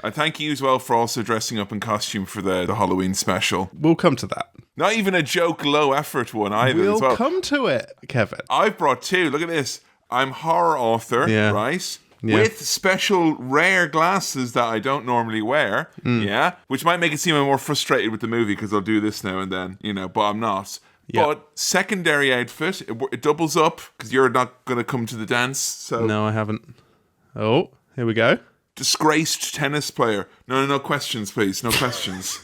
And thank you as well for also dressing up in costume for the Halloween special. We'll come to that. Not even a joke, low effort one either. We'll as well. come to it, Kevin. I've brought two. Look at this. I'm horror author, right? Yeah. With special rare glasses that I don't normally wear, which might make it seem I'm more frustrated with the movie because I'll do this now and then, but I'm not. Yep. But secondary outfit, it doubles up because you're not going to come to the dance. So no, I haven't. Oh, here we go. Disgraced tennis player. No questions, please. No questions.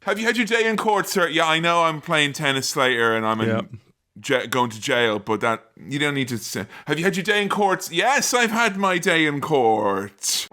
Have you had your day in court, sir? Yeah, I know I'm playing tennis later and I'm going to jail, but that you don't need to say. Have you had your day in court? Yes, I've had my day in court.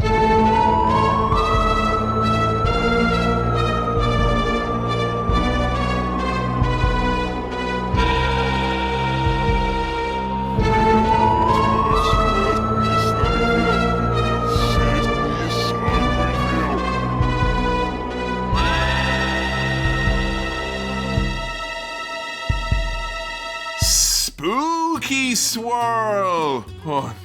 Spooky Swirl! Oh,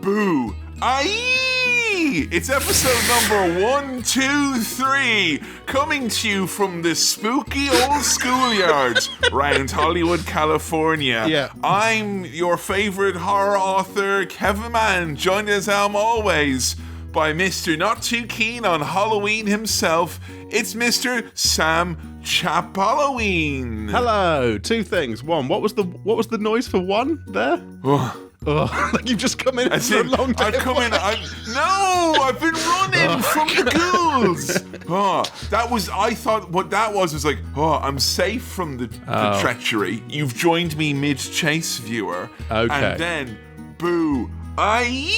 boo! Aye! It's episode number 123, coming to you from the spooky old schoolyard round Hollywood, California. Yeah. I'm your favourite horror author, Kevin Mann, joined as always by Mr. Not Too Keen on Halloween himself. It's Mr. Sam Chaplin. Hello. Two things. One, what was the noise for one there? Oh, like you've just come in for a long day. I've been running from the ghouls. I thought what that was like, I'm safe from the treachery. You've joined me mid-chase, viewer. Okay. And then, boo, I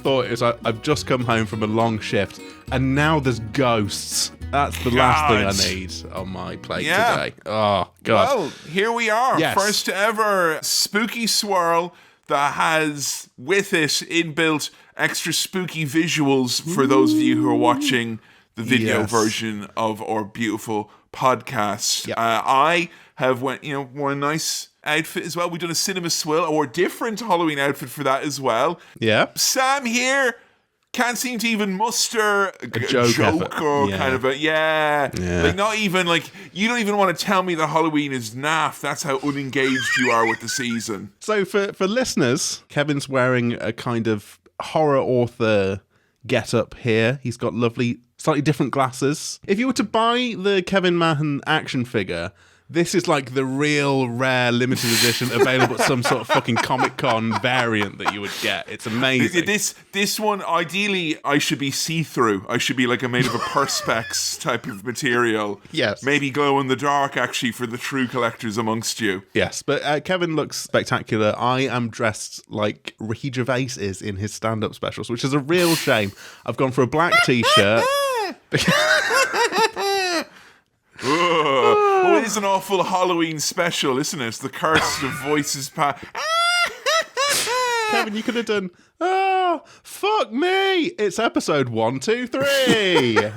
thought it was I've just come home from a long shift and now there's ghosts. That's the last thing I need on my plate today. Oh, God. Well, here we are. Yes. First ever Spooky Swirl that has with it inbuilt extra spooky visuals for those of you who are watching the video version of our beautiful podcast. Yep. I have worn a nice outfit as well. We've done a cinema swill or different Halloween outfit for that as well. Yeah. Sam here can't seem to even muster a joke or kind of like not even like you don't even want to tell me that Halloween is naff. That's how unengaged you are with the season. So for listeners, Kevin's wearing a kind of horror author get-up here. He's got lovely, slightly different glasses. If you were to buy the Kevin Mahon action figure, this is like the real rare limited edition available at some sort of fucking Comic-Con variant that you would get. It's amazing. This one, ideally, I should be see-through. I should be like made of a perspex type of material. Yes. Maybe glow in the dark, actually, for the true collectors amongst you. Yes, but Kevin looks spectacular. I am dressed like Ricky Gervais is in his stand-up specials, which is a real shame. I've gone for a black t-shirt. Oh, it is an awful Halloween special, isn't it? It's the curse of voices Kevin, you could have done, fuck me. It's episode 123.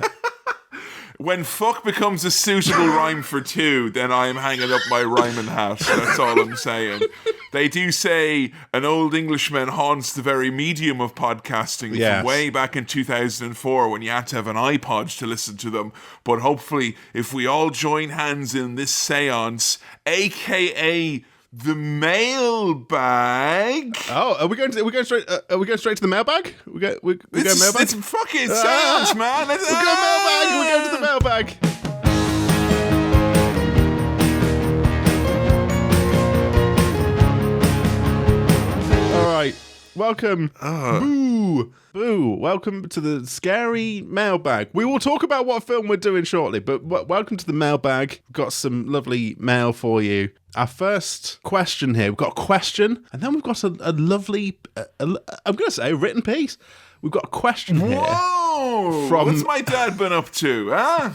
When fuck becomes a suitable rhyme for two, then I am hanging up my rhyming hat. That's all I'm saying. They do say an old Englishman haunts the very medium of podcasting from way back in 2004 when you had to have an iPod to listen to them. But hopefully, if we all join hands in this seance, aka the mailbag. Oh, are we going straight to the mailbag? We go mailbag. It's fucking seance, man. We're going mailbag. We're going to the mailbag. All right. Welcome. Boo. Welcome to the scary mailbag. We will talk about what film we're doing shortly, but welcome to the mailbag. We've got some lovely mail for you. Our first question here. We've got a question, and then we've got a lovely, I'm going to say, a written piece. We've got a question here. Whoa! What's my dad been up to, huh?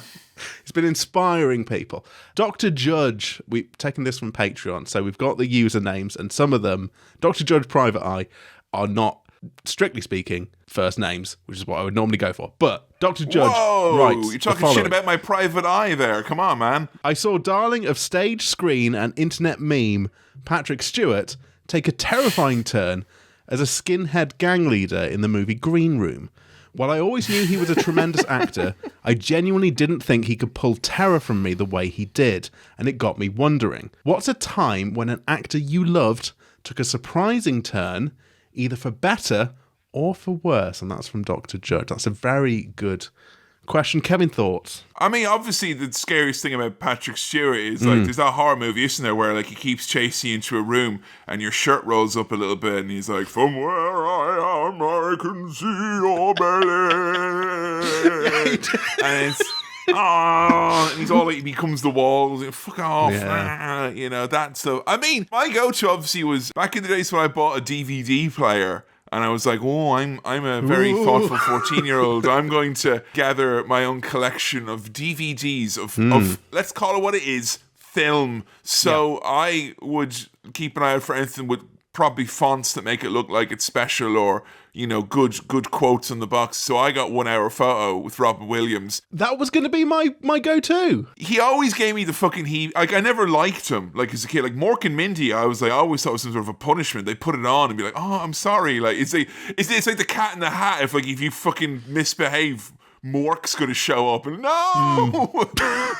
He's been inspiring people. Dr. Judge, we've taken this from Patreon, so we've got the usernames, and some of them, Dr. Judge Private Eye, are not, strictly speaking, first names, which is what I would normally go for. But Dr. Judge writes, you're talking shit about my private eye there. Come on, man. I saw darling of stage, screen, and internet meme, Patrick Stewart, take a terrifying turn as a skinhead gang leader in the movie Green Room. While I always knew he was a tremendous actor, I genuinely didn't think he could pull terror from me the way he did, and it got me wondering, what's a time when an actor you loved took a surprising turn, either for better or for worse? And that's from Dr. Judge. That's a very good question. Kevin, thoughts? I mean, obviously, the scariest thing about Patrick Stewart is, like, there's that horror movie, isn't there, where, like, he keeps chasing you into a room and your shirt rolls up a little bit and he's like, from where I am, I can see your belly. And it's, and he's all like, he becomes the walls, fuck off, you know, that stuff. I mean, my go-to, obviously, was back in the days when I bought a DVD player. And I was like, oh, I'm a very thoughtful 14-year-old. I'm going to gather my own collection of DVDs of let's call it what it is, film. So I would keep an eye out for anything with probably fonts that make it look like it's special, or, you know, good quotes on the box. So I got 1 Hour Photo with Robin Williams. That was going to be my go-to. He always gave me the fucking like, I never liked him, like, as a kid. Like, Mork and Mindy, I always thought it was some sort of a punishment. They put it on and be like, oh, I'm sorry. Like, it's like the Cat in the Hat. If you fucking misbehave, Mork's going to show up. And no!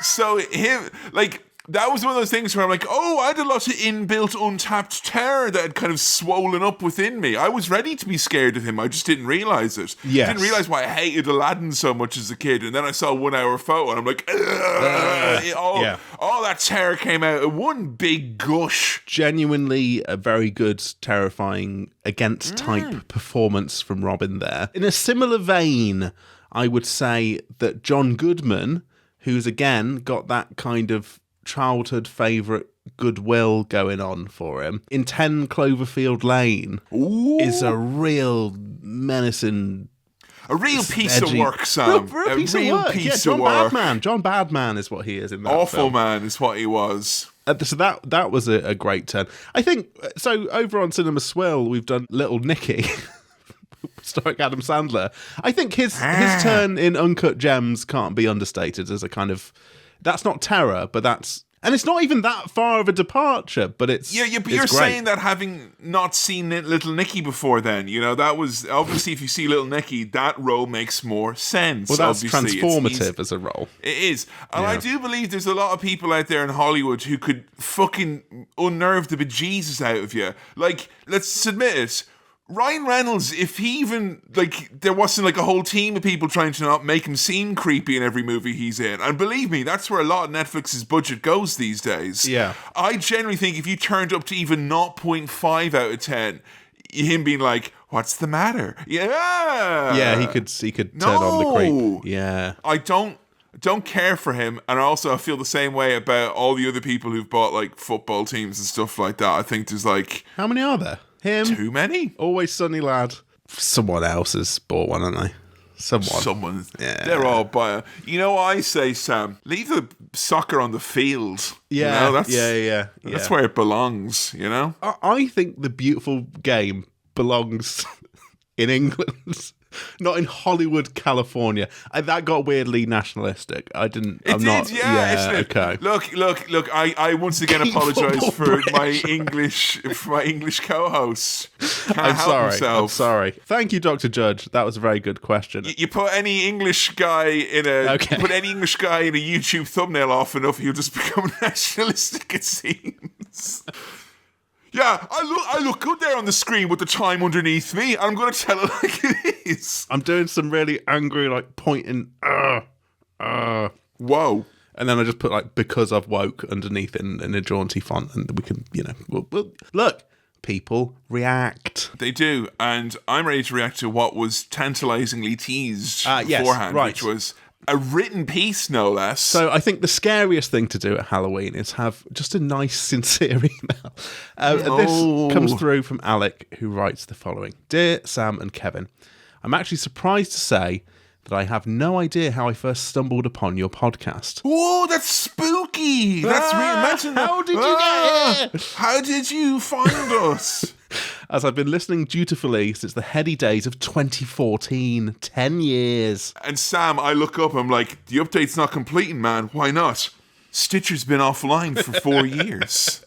So him, like, that was one of those things where I'm like, oh, I had a lot of inbuilt untapped terror that had kind of swollen up within me. I was ready to be scared of him. I just didn't realize it. Yes. Didn't realize why I hated Aladdin so much as a kid. And then I saw 1 Hour Photo and I'm like, all that terror came out in one big gush. Genuinely a very good, terrifying, against type performance from Robin there. In a similar vein, I would say that John Goodman, who's again got that kind of childhood favourite goodwill going on for him, in 10 Cloverfield Lane, is a real menacing, a real piece of work, Sam. Real piece of work. John Badman. John Badman is what he is in that Awful film. man is what he was. So that was a great turn. I think, so over on Cinema Swirl, we've done Little Nicky, starring Adam Sandler. I think his turn in Uncut Gems can't be understated as a kind of, that's not terror, but that's, and it's not even that far of a departure, but it's but you're great. saying that having not seen Little Nicky before, then, you know, that was obviously, if you see Little Nicky, that role makes more sense. Well, that's obviously. transformative as a role. It is. And I do believe there's a lot of people out there in Hollywood who could fucking unnerve the bejesus out of you. Like, let's admit it, Ryan Reynolds, if he even, like, there wasn't like a whole team of people trying to not make him seem creepy in every movie he's in, and believe me, that's where a lot of Netflix's budget goes these days. Yeah. I generally think if you turned up to even 0.5 out of 10, him being like, what's the matter? Yeah, he could turn on the creep. Yeah, I don't care for him, and also I feel the same way about all the other people who've bought like football teams and stuff like that. I think there's like, how many are there? Him, too many. Always Sunny Lad. Someone else has bought one, haven't they? Someone. Yeah. They're all buying. You know what I say, Sam? Leave the soccer on the field. Yeah, you know, that's where it belongs, you know? I think the beautiful game belongs in England, not in Hollywood, California. That got weirdly nationalistic. Isn't it? Okay. Look. I once again apologise for my English co-host. I'm sorry. Thank you, Dr. Judge. That was a very good question. You put any English guy in a YouTube thumbnail off enough, he'll just become nationalistic, it seems. Yeah, I look good there on the screen with the time underneath me, and I'm going to tell it like it is. I'm doing some really angry, like, pointing, whoa. And then I just put, like, because I've woke underneath in a jaunty font, and we can, you know, we'll look, people react. They do, and I'm ready to react to what was tantalizingly teased beforehand, right. Which was a written piece, no less. So I think the scariest thing to do at Halloween is have just a nice, sincere email. This comes through from Alec, who writes the following. Dear Sam and Kevin, I'm actually surprised to say that I have no idea how I first stumbled upon your podcast. Oh, that's spooky! That's imagine that. How did you get here? How did you find us? As I've been listening dutifully since the heady days of 2014, 10 years. And Sam, I look up, I'm like, the update's not completing, man. Why not? Stitcher's been offline for 4 years.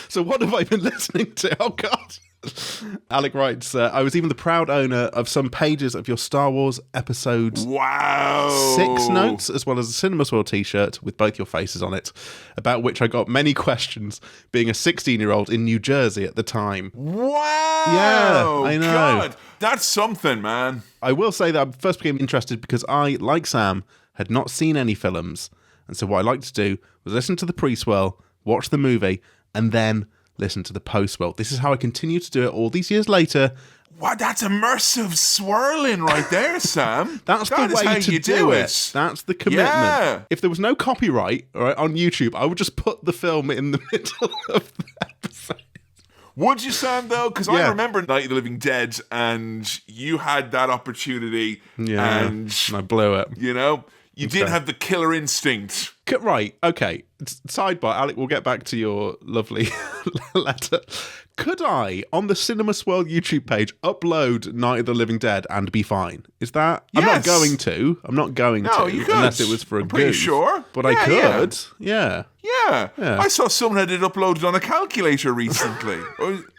So what have I been listening to? Oh, God. Alec writes, I was even the proud owner of some pages of your Star Wars Episode 6 notes, as well as a Cinema Swirl t-shirt with both your faces on it, about which I got many questions, being a 16-year-old in New Jersey at the time. Wow! Yeah, I know. God, that's something, man. I will say that I first became interested because I, like Sam, had not seen any films, and so what I liked to do was listen to the pre-swirl, watch the movie, and then listen to the post-swirl. This is how I continue to do it all these years later. Wow, that's immersive swirling right there, Sam. That's the way to do it. That's the commitment. Yeah. If there was no copyright on YouTube, I would just put the film in the middle of the episode. Would you, Sam, though? Because I remember Night of the Living Dead, and you had that opportunity. Yeah, and I blew it. You know, you did have the killer instinct. Right, okay. Sidebar, Alec, we'll get back to your lovely letter. Could I, on the Cinema Swirl YouTube page, upload Night of the Living Dead and be fine? Is that... Yes. I'm not going to. No, you could. Unless it was for a I'm pretty goof. sure. But I could. Yeah. Yeah. I saw someone had it uploaded on a calculator recently.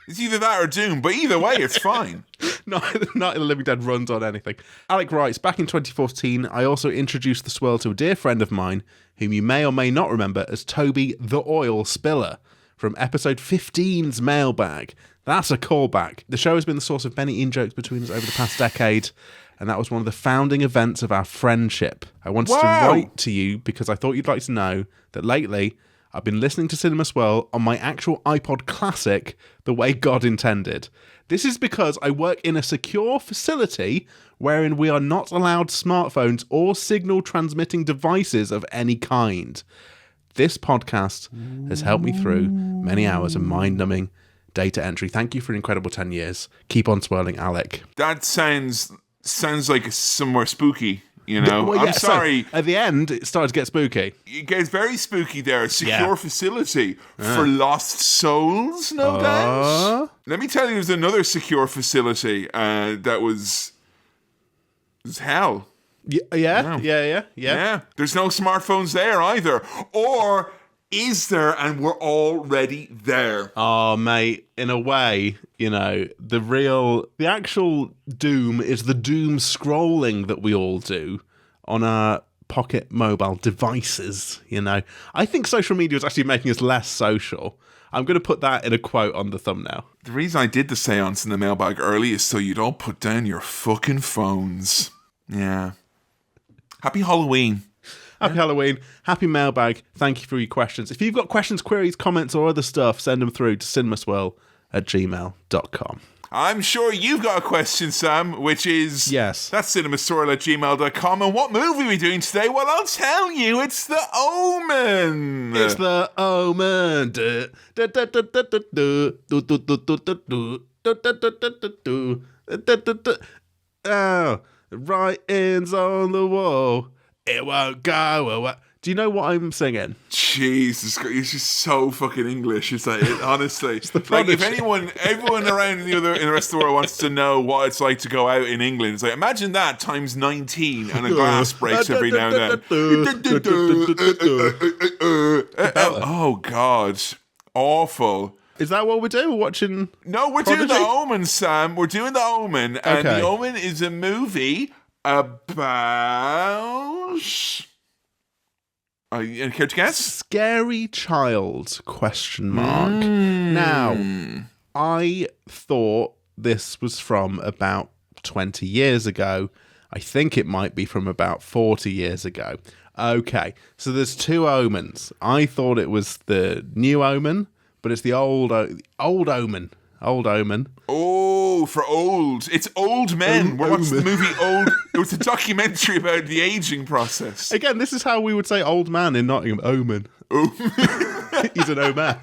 It's either that or Doom, but either way, it's fine. Night of the Living Dead runs on anything. Alec writes, back in 2014, I also introduced the swirl to a dear friend of mine, whom you may or may not remember as Toby the Oil Spiller, from episode 15's Mailbag. That's a callback. The show has been the source of many in-jokes between us over the past decade, and that was one of the founding events of our friendship. I wanted to write to you because I thought you'd like to know that lately I've been listening to Cinema Swirl on my actual iPod Classic the way God intended. This is because I work in a secure facility wherein we are not allowed smartphones or signal transmitting devices of any kind. This podcast has helped me through many hours of mind-numbing data entry. Thank you for an incredible 10 years. Keep on swirling, Alec. That sounds like somewhere spooky, you know? Well, yeah, I'm sorry. So, at the end, it started to get spooky. It gets very spooky there. A secure facility for lost souls, no doubt. Let me tell you, there's another secure facility that was hell. Yeah. There's no smartphones there either. Or is there and we're already there? Oh, mate, in a way, you know, the actual doom is the doom scrolling that we all do on our pocket mobile devices, you know. I think social media is actually making us less social. I'm going to put that in a quote on the thumbnail. The reason I did the seance in the mailbag early is so you don't put down your fucking phones. Yeah. Happy Halloween. Happy Halloween. Happy mailbag. Thank you for your questions. If you've got questions, queries, comments, or other stuff, send them through to cinemaswirl@gmail.com. I'm sure you've got a question, Sam, which is... Yes. That's cinemaswirl@gmail.com. And what movie are we doing today? Well, I'll tell you. It's The Omen. It's The Omen. Oh, writings on the wall. It won't go away. Do you know what I'm singing? Jesus, it's just so fucking English. It's like, honestly, It's the like if Prodigy. everyone around in the rest of the world wants to know what it's like to go out in England, it's like imagine that times 19 and a glass breaks every now and then. Oh God, awful. Is that what we're doing? We're watching? No, we're Prodigy? doing The Omen, Sam. We're doing The Omen, and Okay. The Omen is a movie about. Any care to guess? Scary child, question mark. Now, I thought this was from about 20 years ago. I think it might be from about 40 years ago. Okay, so there's two Omens. I thought it was the new Omen, but it's the old Omen. Old Omen. Oh, for old. It's Old Men. We're watching the movie Old. It was a documentary about the aging process. Again, this is how we would say old man in Nottingham. Omen. He's an old man.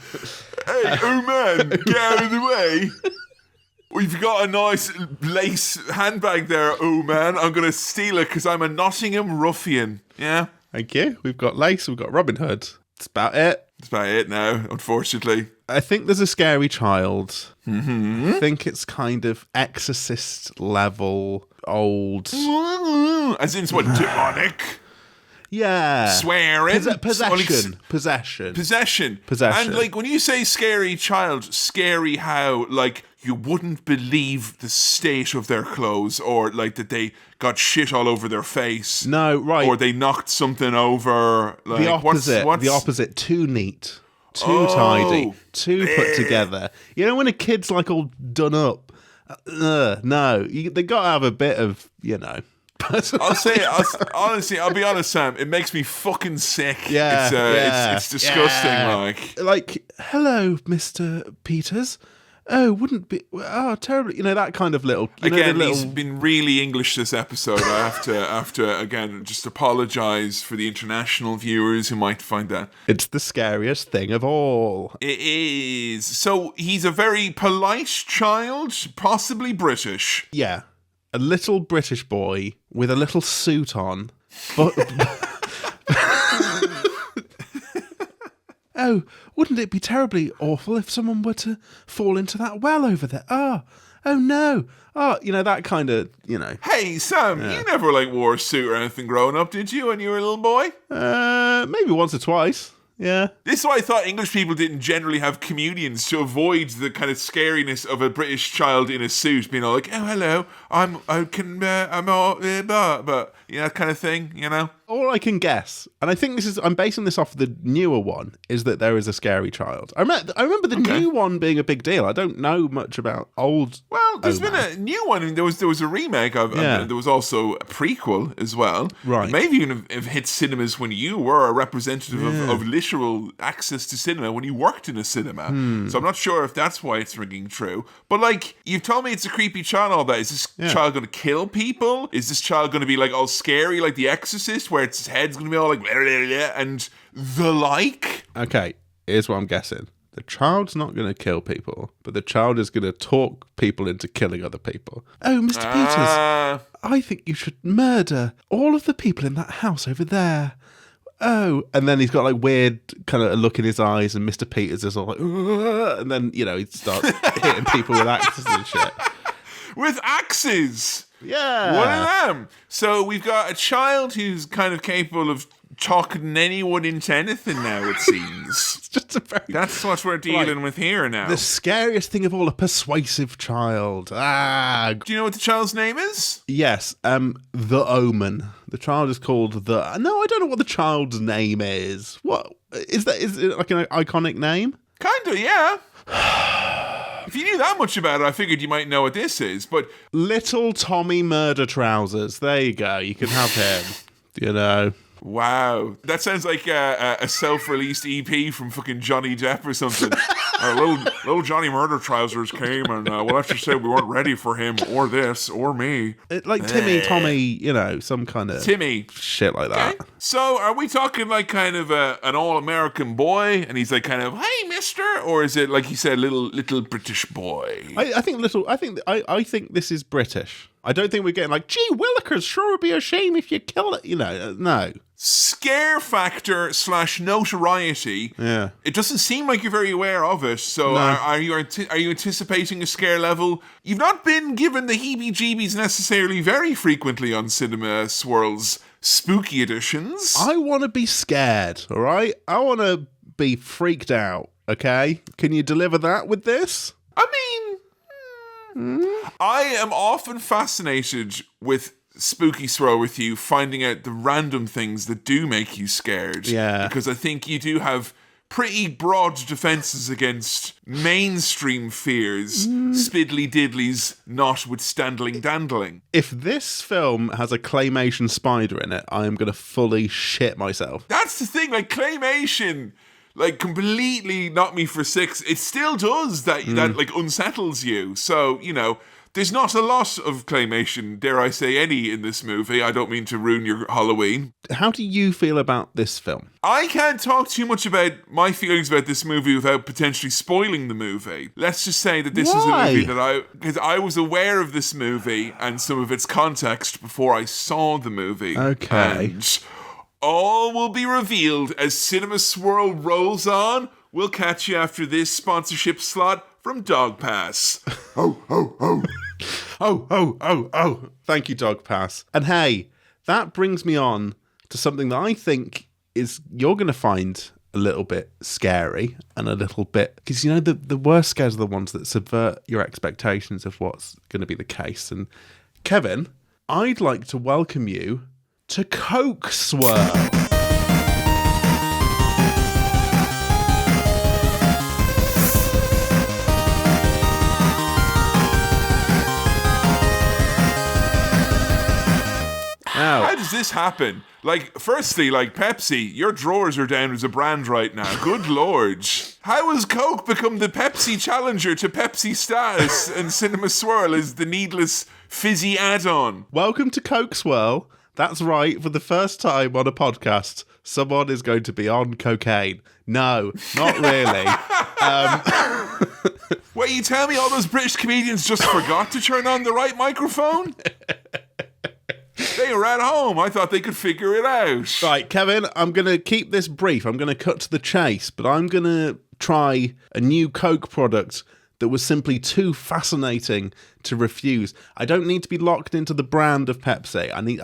Hey, Omen, get out of the way. We've got a nice lace handbag there, Omen. I'm going to steal it because I'm a Nottingham ruffian. Yeah? Thank you. We've got lace. We've got Robin Hood. That's about it. That's about it now, unfortunately. I think there's a scary child. Mm-hmm. I think it's kind of Exorcist level old. As in, what, demonic? Yeah. Swearing. Possession. Possession. Possession. And like when you say scary child, scary how like you wouldn't believe the state of their clothes, or like that they got shit all over their face. No, right. Or they knocked something over. Like, The opposite. What's The opposite. Too neat. Too tidy. Too put together. You know when a kid's like all done up? No. They got to have a bit of, Honestly, I'll be honest, Sam. It makes me fucking sick. Yeah, it's disgusting. yeah. Like, hello, Mr. Peters. Oh, wouldn't be. Oh, terribly. That kind of little. He's been really English this episode. I have to again just apologise for the international viewers who might find that. It's the scariest thing of all. It is. So he's a very polite child, possibly British. Yeah. A little British boy with a little suit on. But oh, wouldn't it be terribly awful if someone were to fall into that well over there? Oh no. Oh, that kind of, Hey, Sam, you never wore a suit or anything growing up, did you, when you were a little boy? Maybe once or twice. Yeah. This is why I thought English people didn't generally have comedians, to avoid the kind of scariness of a British child in a suit being all like, oh, hello, I'm all, but, that kind of thing, All I can guess, and I think I'm basing this off the newer one, is that there is a scary child. I remember the new one being a big deal. I don't know much about old. Well, there's been a new one. There was a remake of. There was also a prequel as well. Right. Maybe even have hit cinemas when you were a representative of literal access to cinema when you worked in a cinema. So I'm not sure if that's why it's ringing true. But you've told me it's a creepy child. All that, is this child going to kill people? Is this child going to be all scary like The Exorcist, where its head's going to be all blah, blah, blah, and the like? Okay, here's what I'm guessing. The child's not going to kill people, but the child is going to talk people into killing other people. Oh, Mr. Peters, I think you should murder all of the people in that house over there. Oh, and then he's got weird kind of look in his eyes, and Mr. Peters is all like, ugh, and then, he starts hitting people with axes and shit. With axes? Yeah. One of them. So we've got a child who's kind of capable of talking anyone into anything now, it seems. It's just that's what we're dealing with here now. The scariest thing of all, a persuasive child. Do you know what the child's name is? Yes, the Omen. The child is called the... No, I don't know what the child's name is. What? Is it like an iconic name? Kind of, yeah. If you knew that much about it, I figured you might know what this is, but... Little Tommy Murder Trousers. There you go. You can have him. Wow. That sounds like a self-released EP from fucking Johnny Depp or something. Little Johnny Murder Trousers came, and let's just say we weren't ready for him, or this, or me. Timmy, Tommy, some kind of... Timmy. Shit like that. Okay. So, are we talking kind of an all-American boy, and he's kind of, hey, mister? Or is it, like you said, little British boy? I think this is British. I don't think we're getting gee willikers, sure would be a shame if you kill it. No. Scare factor / notoriety. Yeah. It doesn't seem like you're very aware of it. So No. are you anticipating a scare level? You've not been given the heebie-jeebies necessarily very frequently on Cinema Swirl's spooky editions. I want to be scared, all right? I want to be freaked out, okay? Can you deliver that with this? I mean... I am often fascinated with Spooky Swirl with you, finding out the random things that do make you scared. Yeah. Because I think you do have pretty broad defenses against mainstream fears, spiddly diddlies notwithstanding dandling. If this film has a claymation spider in it, I am going to fully shit myself. That's the thing, claymation... completely knocked me for six. It still does that unsettles you. So, there's not a lot of claymation, dare I say any, in this movie. I don't mean to ruin your Halloween. How do you feel about this film? I can't talk too much about my feelings about this movie without potentially spoiling the movie. Let's just say that this is a movie because I was aware of this movie and some of its context before I saw the movie. Okay. And all will be revealed as Cinema Swirl rolls on. We'll catch you after this sponsorship slot from Dog Pass. Ho, ho, ho. Oh. Thank you, Dog Pass. And hey, that brings me on to something that I think you're going to find a little bit scary and a little bit, because the worst scares are the ones that subvert your expectations of what's going to be the case. And Kevin, I'd like to welcome you to Coke Swirl. How does this happen? Like, firstly, like Pepsi, your drawers are down as a brand right now. Good Lord. How has Coke become the Pepsi challenger to Pepsi status and Cinema Swirl is the needless fizzy add-on? Welcome to Coke Swirl. That's right, for the first time on a podcast, someone is going to be on cocaine. No, not really. Wait, you tell me all those British comedians just forgot to turn on the right microphone? They were at home. I thought they could figure it out. Right, Kevin, I'm going to keep this brief. I'm going to cut to the chase, but I'm going to try a new Coke product that was simply too fascinating to refuse. I don't need to be locked into the brand of Pepsi. I need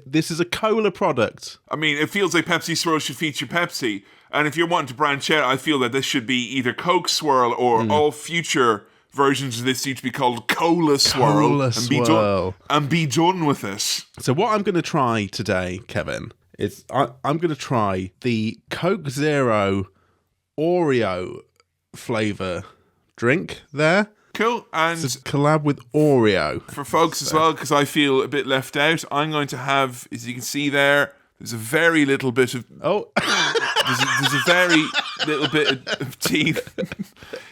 this is a cola product. I mean, it feels like Pepsi Swirl should feature Pepsi. And if you're wanting to branch out, I feel that this should be either Coke Swirl or all future versions of this need to be called Cola Swirl, and be done with it. So what I'm going to try today, Kevin, is I'm going to try the Coke Zero Oreo flavour drink there. Cool. And it's a collab with Oreo. For folks as well, because I feel a bit left out, I'm going to have, as you can see there's a very little bit of... Oh. There's a very little bit of tea.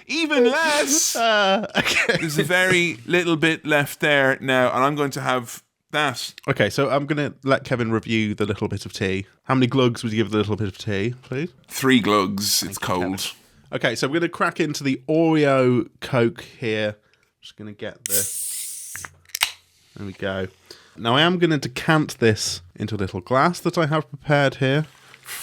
Even less. Okay. There's a very little bit left there now, and I'm going to have that. Okay, so I'm going to let Kevin review the little bit of tea. How many glugs would you give the little bit of tea, please? 3 glugs. It's cold. Kevin. Okay, so we're going to crack into the Oreo Coke here. Just going to get this. There we go. Now I am going to decant this into a little glass that I have prepared here.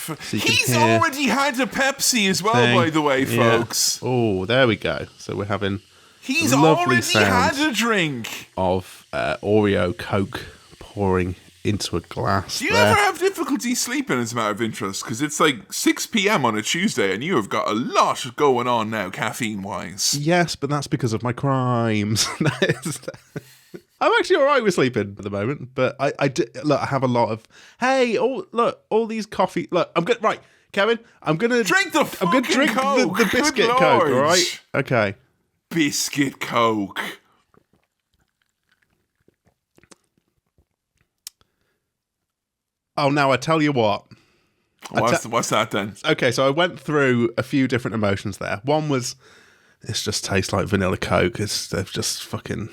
So he's already had a Pepsi as well, by the way, folks. Oh, there we go. So we're having he's already had a drink of Oreo Coke pouring into a glass. Do you ever have difficulty sleeping, as a matter of interest? Because it's like 6 p.m. on a Tuesday and you have got a lot going on now, caffeine-wise. Yes, but that's because of my crimes. I'm actually all right with sleeping at the moment, but I have a lot of, all these coffee. Look, I'm good. Right, Kevin, I'm going to drink the Coke. The biscuit Coke, all right? Okay. Biscuit Coke. Oh, now I tell you what. What's that then? Okay, so I went through a few different emotions there. One was, it just tastes like vanilla Coke. They've just fucking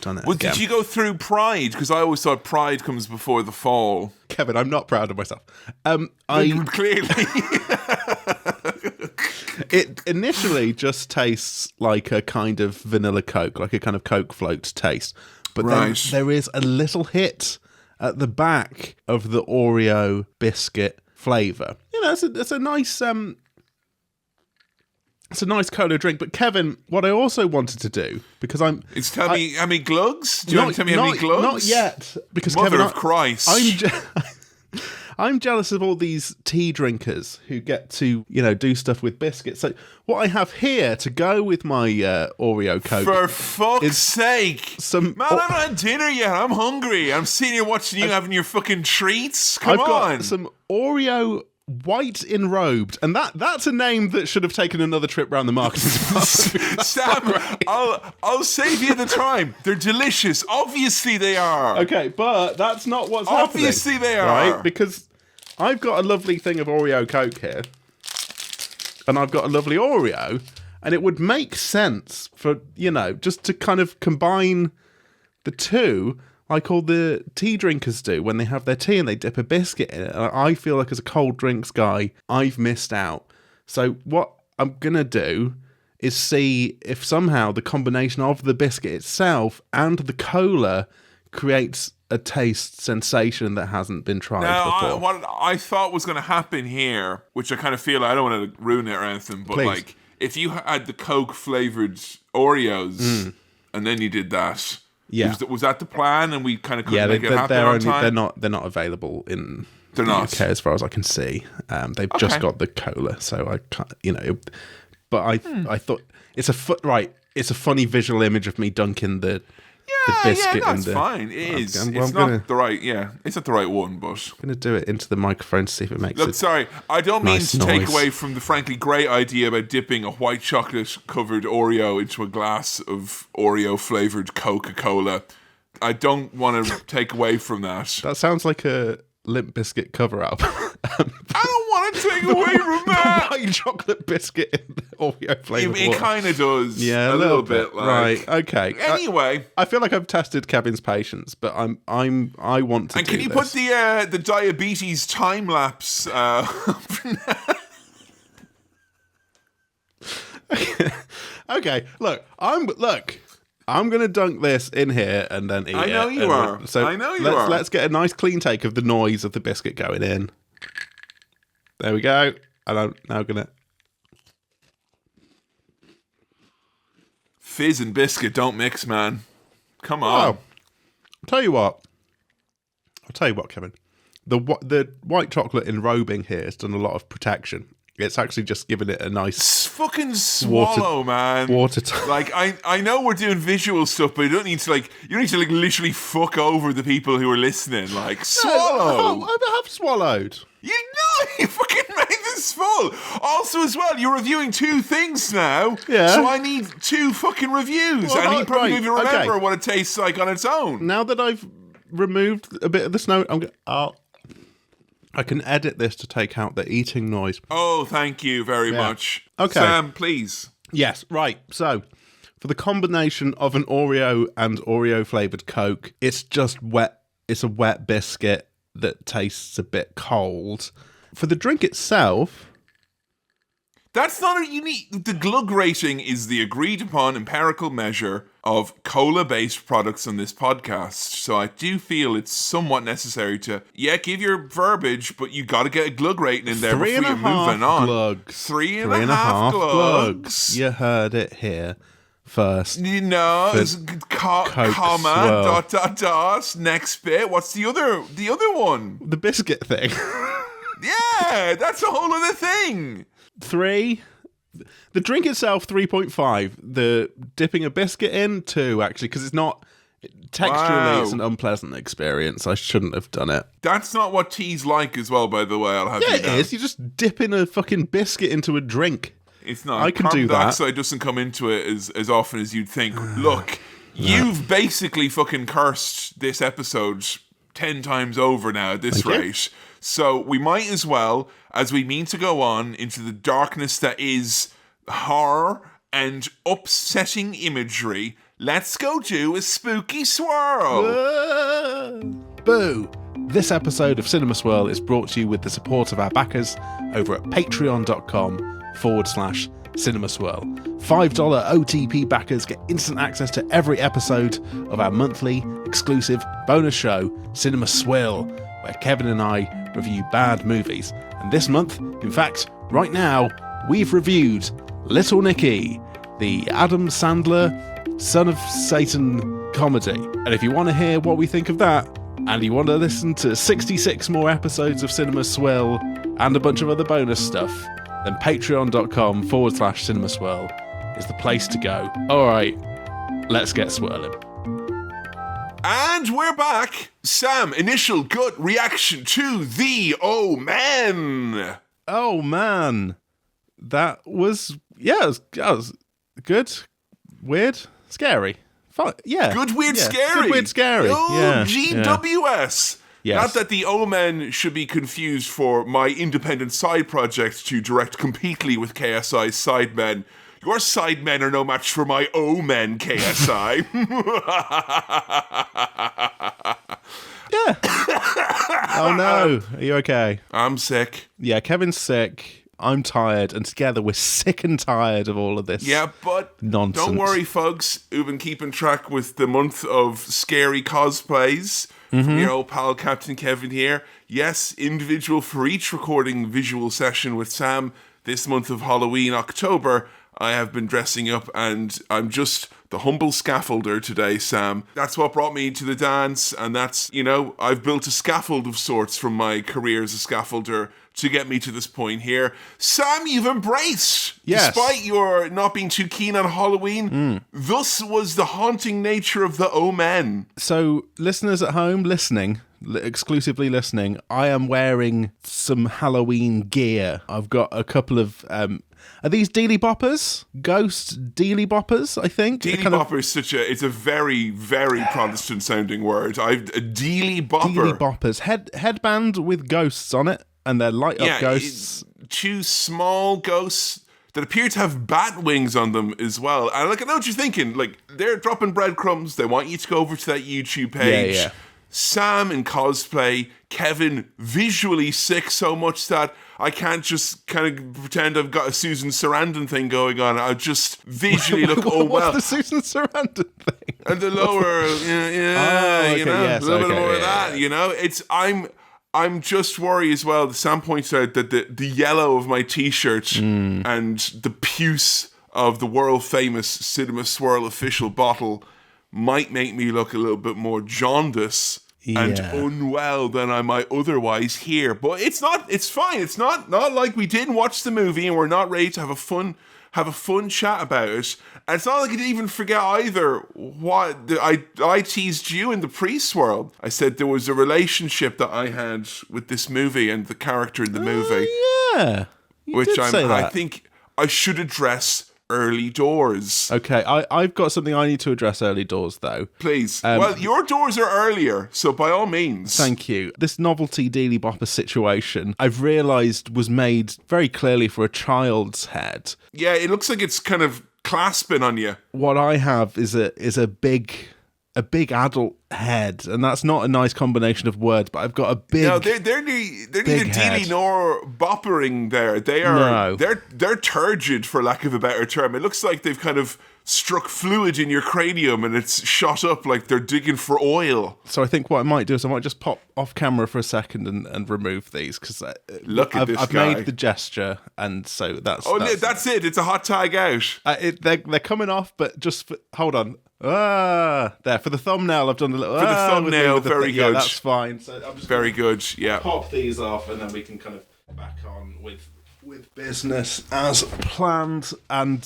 done it again. Did you go through pride? Because I always thought pride comes before the fall. Kevin, I'm not proud of myself. Clearly. It initially just tastes like a kind of vanilla Coke, like a kind of Coke float taste. But then there is a little hit at the back of the Oreo biscuit flavour. You know, it's a nice it's a nice cola drink. But Kevin, what I also wanted to do, because tell me how many glugs? Do you want to tell me how many glugs? Not yet, because Mother Kevin, of Christ. I'm jealous of all these tea drinkers who get to, do stuff with biscuits. So what I have here to go with my Oreo Coke, for fuck's sake, man, I'm not had dinner yet. I'm hungry. I'm sitting here watching you having your fucking treats. I've got some Oreo White Enrobed, and that's a name that should have taken another trip around the market. Sam, I'll save you the time. They're delicious. Obviously they are. Okay, but that's not what's happening. Obviously they are. Right? Because I've got a lovely thing of Oreo Coke here, and I've got a lovely Oreo, and it would make sense for, just to kind of combine the two, like all the tea drinkers do when they have their tea and they dip a biscuit in it. And I feel like as a cold drinks guy, I've missed out. So what I'm going to do is see if somehow the combination of the biscuit itself and the cola creates a taste sensation that hasn't been tried before. What I thought was going to happen here, which I kind of feel, I don't want to ruin it or anything, but like if you had the Coke flavored Oreos and then you did that, was that the plan? And we kind of couldn't make it happen on time? They're not available in They're not. Okay, as far as I can see, they've just got the cola, so I can't, But I thought it's It's a funny visual image of me dunking the biscuit. Yeah, that's fine. It is. It's not the right one, but I'm gonna do it into the microphone to see if it makes. Look, sorry, I don't mean nice to take noise. away from the frankly great idea about dipping a white chocolate covered Oreo into a glass of Oreo flavored Coca-Cola. I don't want to take away from that. That sounds like a Limp Biscuit cover up. I don't want to take away from that. The white chocolate biscuit in Oreo flavored. It kind of does. Yeah, a little bit. Right. Okay. Anyway, I feel like I've tested Kevin's patience, but I want to. And do can you this. put the diabetes time lapse? Okay. Look. I'm gonna dunk this in here and then eat it. I know you are. So I know you are. Let's get a nice clean take of the noise of the biscuit going in. There we go. And I'm now gonna. Fizz and biscuit don't mix, man. Come on. Oh, I'll tell you what, Kevin. The white chocolate enrobing here has done a lot of protection. It's actually just given it a nice fucking swallow, man. Water. Like I know we're doing visual stuff, but you don't need to literally fuck over the people who are listening. Like swallow. I have swallowed. You know, you fucking made this full. Also, as well, you're reviewing 2 things now. Yeah. So I need 2 fucking reviews. Well, and you probably right, don't even remember okay. what it tastes like on its own. Now that I've removed a bit of the snow, I can edit this to take out the eating noise. Oh, thank you very much. Okay. Sam, please. Yes, right. So, for the combination of an Oreo and Oreo flavoured Coke, it's just wet. It's a wet biscuit that tastes a bit cold. For the drink itself... That's not a unique... The glug rating is the agreed upon empirical measure of cola-based products on this podcast. So I do feel it's somewhat necessary to, give your verbiage, but you got to get a glug rating in there before you're moving on. Glugs. 3.5 glugs. You heard it here first. You know, it's comma, Swirl. next bit. What's the other one? The biscuit thing. Yeah, that's a whole other thing. 3. The drink itself, 3.5. The dipping a biscuit in, 2, actually, because it's not... Texturally, It's an unpleasant experience. I shouldn't have done it. That's not what tea's like as well, by the way. I'll have you know. It is. You just dip in a fucking biscuit into a drink. It's not. I can do that. Carbon dioxide doesn't come into it as often as you'd think. Look, you've basically fucking cursed this episode 10 times over now at this rate. So we might as well, as we mean to go on into the darkness that is horror and upsetting imagery, let's go do a spooky swirl. Boo! This episode of Cinema Swirl is brought to you with the support of our backers over at patreon.com/Cinema Swirl. $5 OTP backers get instant access to every episode of our monthly exclusive bonus show, Cinema Swirl, where Kevin and I review bad movies. And this month, in fact, right now, we've reviewed Little Nicky, the Adam Sandler Son of Satan comedy. And if you want to hear what we think of that, and you want to listen to 66 more episodes of Cinema Swirl and a bunch of other bonus stuff, then patreon.com/Cinema Swirl is the place to go. All right, let's get swirling. And we're back. Sam, initial gut reaction to the Omen. Oh man, that was good, weird, scary. Fun. Yeah, Good, weird, scary. Good, weird, scary. Oh, GWS. Yes. Not that the Omen should be confused for my independent side project to direct completely with KSI's sidemen. Your sidemen are no match for my Omen, KSI. Yeah. Oh no, are you okay? I'm sick. Yeah, Kevin's sick. I'm tired, and together we're sick and tired of all of this. Yeah, but nonsense. Don't worry, folks. We've been keeping track with the month of scary cosplays from your old pal Captain Kevin here. Yes, individual for each recording visual session with Sam this month of Halloween, October. I have been dressing up, and I'm just the humble scaffolder today, Sam. That's what brought me to the dance, and that's, I've built a scaffold of sorts from my career as a scaffolder to get me to this point here. Sam, you've embraced, despite your not being too keen on Halloween, thus was the haunting nature of the Omen. So, listeners at home exclusively listening, I am wearing some Halloween gear. I've got a couple of... are these dealy boppers? Ghost dealy boppers, I think? Dealy bopper is it's a very, very Protestant sounding word. A dealy bopper. Dealy boppers. Headband with ghosts on it, and they're light up ghosts. Two small ghosts that appear to have bat wings on them as well. And I know what you're thinking. They're dropping breadcrumbs. They want you to go over to that YouTube page. Yeah. Sam in cosplay, Kevin visually sick so much that I can't just kind of pretend I've got a Susan Sarandon thing going on. I'll just visually look, What's the Susan Sarandon thing? And the lower, a little bit more of that, I'm just worried as well. Sam points out that the yellow of my t-shirt and the puce of the world-famous Cinema Swirl official bottle might make me look a little bit more jaundice and unwell than I might otherwise hear. But it's fine. It's not like we didn't watch the movie and we're not ready to have a fun chat about it. And it's not like I didn't even forget either what I teased you in the pre-swirl. I said there was a relationship that I had with this movie and the character in the movie. Yeah. I think I should address early doors. Okay, I've got something I need to address early doors, though. Please. Well, your doors are earlier, so by all means. Thank you. This novelty dealy bopper situation, I've realised, was made very clearly for a child's head. Yeah, it looks like it's kind of clasping on you. What I have is a big adult head, and that's not a nice combination of words, but I've got a big... No, they're neither dealy nor boppering there. They're turgid, for lack of a better term. It looks like they've kind of struck fluid in your cranium and it's shot up like they're digging for oil. So I think what I might do is I might just pop off camera for a second and remove these, because I've made the gesture, and so that's... Oh, that's it. It's a hot tag out. They're coming off, but hold on. There, for the thumbnail I've done a little... For the thumbnail, very good. Yeah, that's fine. So I'm just very good, yeah. Pop these off, and then we can kind of back on with business as planned, and...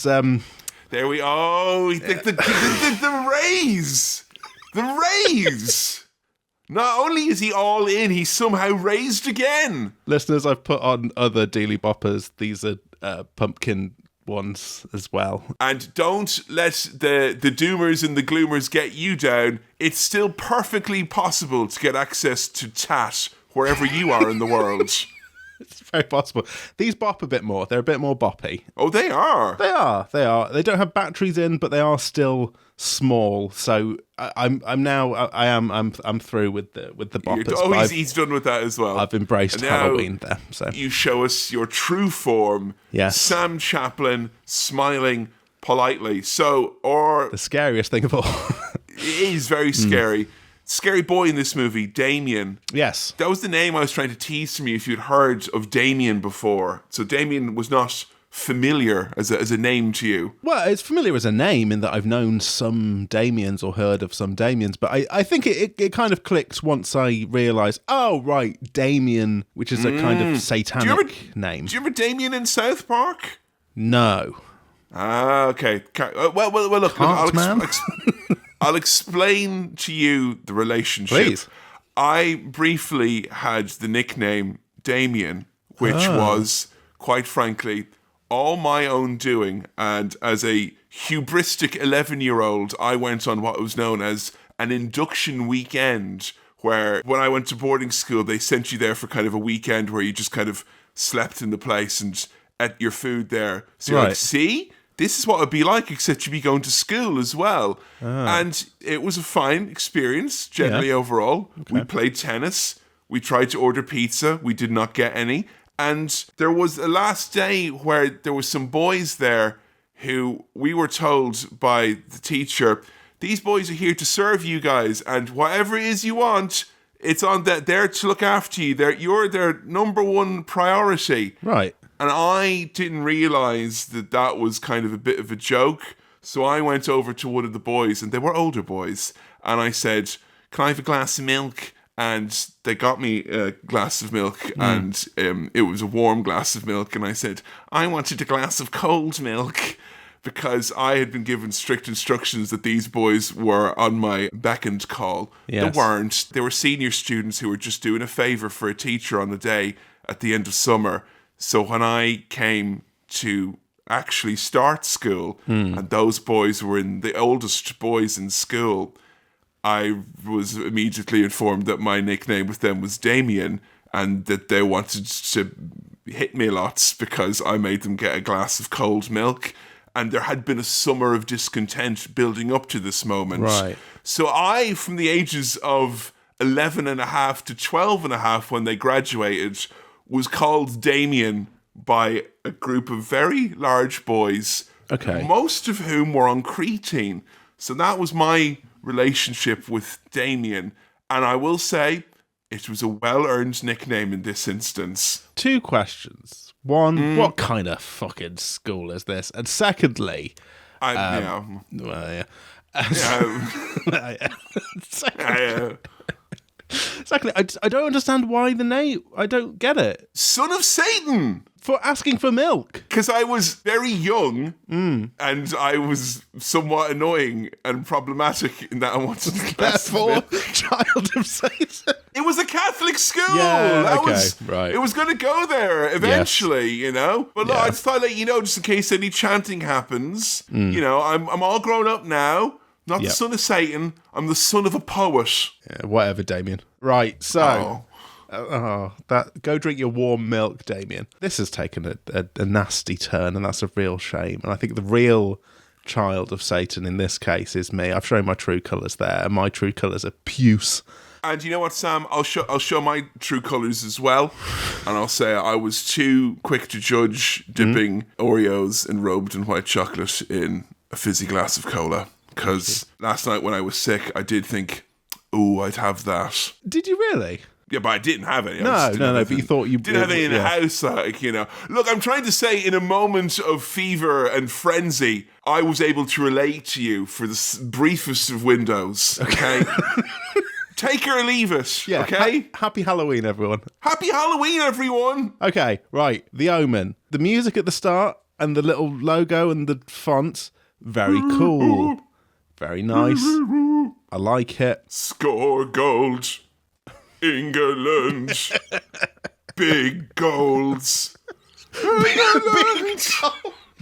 There we are. The raise! The raise! Not only is he all in, he's somehow raised again. Listeners, I've put on other dealy boppers. These are pumpkin ones as well. And don't let the doomers and the gloomers get you down. It's still perfectly possible to get access to tat wherever you are in the world. It's very possible. These bop a bit more. They're a bit more boppy. Oh, they are. They are. They don't have batteries in, but they are still small. So I'm through with the boppers. He's done with that as well. I've embraced Halloween there. So you show us your true form. Yes. Sam Chaplin smiling politely. The scariest thing of all. It is very scary. Scary boy in this movie, Damien. Yes. That was the name I was trying to tease from you if you'd heard of Damien before. So Damien was not familiar as a name to you. Well, it's familiar as a name in that I've known some Damiens or heard of some Damiens, but I think it kind of clicked once I realised, oh, right, Damien, which is a kind of satanic name. Do you remember Damien in South Park? No. Ah, okay. Well, look, I'll explain to you the relationship. Please. I briefly had the nickname Damien, which was, quite frankly, all my own doing. And as a hubristic 11-year-old, I went on what was known as an induction weekend, where when I went to boarding school, they sent you there for kind of a weekend where you just kind of slept in the place and ate your food there. So you're like, see? This is what it'd be like, except you'd be going to school as well. And it was a fine experience, generally overall. Okay. We played tennis. We tried to order pizza. We did not get any. And there was a last day where there was some boys there who we were told by the teacher, these boys are here to serve you guys, and whatever it is you want, it's on there to look after you. You're their number one priority. Right. And I didn't realise that was kind of a bit of a joke. So I went over to one of the boys, and they were older boys, and I said, "Can I have a glass of milk?" And they got me a glass of milk, and it was a warm glass of milk, and I said, "I wanted a glass of cold milk," because I had been given strict instructions that these boys were on my beck and call. Yes. They weren't. They were senior students who were just doing a favour for a teacher on a day at the end of summer. So when I came to actually start school, and those boys were the oldest boys in school, I was immediately informed that my nickname with them was Damien, and that they wanted to hit me lots because I made them get a glass of cold milk. And there had been a summer of discontent building up to this moment. Right. So I, from the ages of 11 and a half to 12 and a half when they graduated, was called Damien by a group of very large boys, Okay. most of whom were on creatine. So that was my relationship with Damien. And I will say, it was a well-earned nickname in this instance. 2 questions. One, what kind of fucking school is this? And secondly, Yeah. Secondly, I don't understand why the name. I don't get it. Son of Satan! For asking for milk. Because I was very young and I was somewhat annoying and problematic in that I wanted to Therefore, child of Satan. It was a Catholic school. Yeah, okay, It was going to go there eventually, you know. But look, I just thought, just in case any chanting happens, I'm all grown up now. Not the son of Satan. I'm the son of a poet. Yeah, whatever, Damien. Right, so... go drink your warm milk, Damien. This has taken a nasty turn, and that's a real shame. And I think the real child of Satan in this case is me. I've shown my true colours there, and my true colours are puce. And you know what, Sam? I'll show my true colours as well. And I'll say I was too quick to judge dipping Oreos enrobed in white chocolate in a fizzy glass of cola. Because last night when I was sick, I did think, ooh, I'd have that. Did you really? Yeah, but I didn't have any. No, but you thought you didn't have any in the house, Look, I'm trying to say, in a moment of fever and frenzy, I was able to relate to you for the briefest of windows. Okay, take it or leave it. Yeah. Okay. Happy Halloween, everyone. Happy Halloween, everyone. Okay, right. The Omen, the music at the start, and the little logo and the font, very cool, very nice. I like it. Score gold. England. Big goals. Big goals.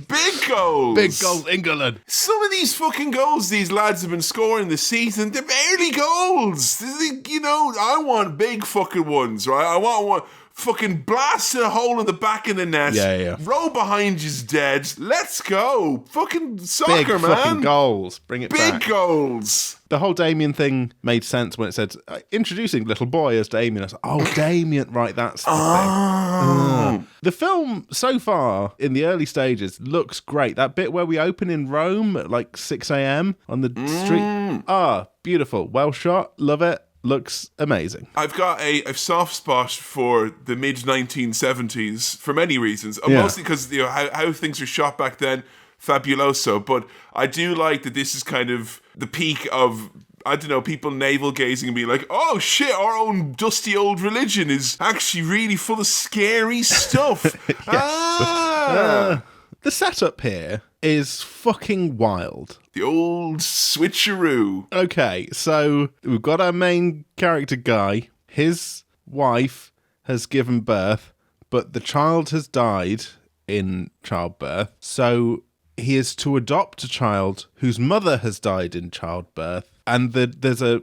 Big goals, England. Some of these fucking goals these lads have been scoring this season, they're barely goals. I want big fucking ones, right? I want one fucking blast a hole in the back of the net. Yeah. Row behind you's dead. Let's go. Fucking soccer, Big man. fucking goals. Bring it back. Big goals. The whole Damien thing made sense when it said, introducing little boy as Damien. I was like, oh, Damien, right, that's the thing. The film, so far, in the early stages, looks great. That bit where we open in Rome at like 6 a.m. on the street. Beautiful. Well shot. Love it. Looks amazing. I've got a soft spot for the mid-1970s for many reasons. Mostly because how things are shot back then. Fabuloso. But I do like that this is kind of the peak of, I don't know, people navel gazing and being like, oh shit, our own dusty old religion is actually really full of scary stuff. The setup here is fucking wild. The old switcheroo. Okay, so we've got our main character guy. His wife has given birth, but the child has died in childbirth. So he is to adopt a child whose mother has died in childbirth. And there's a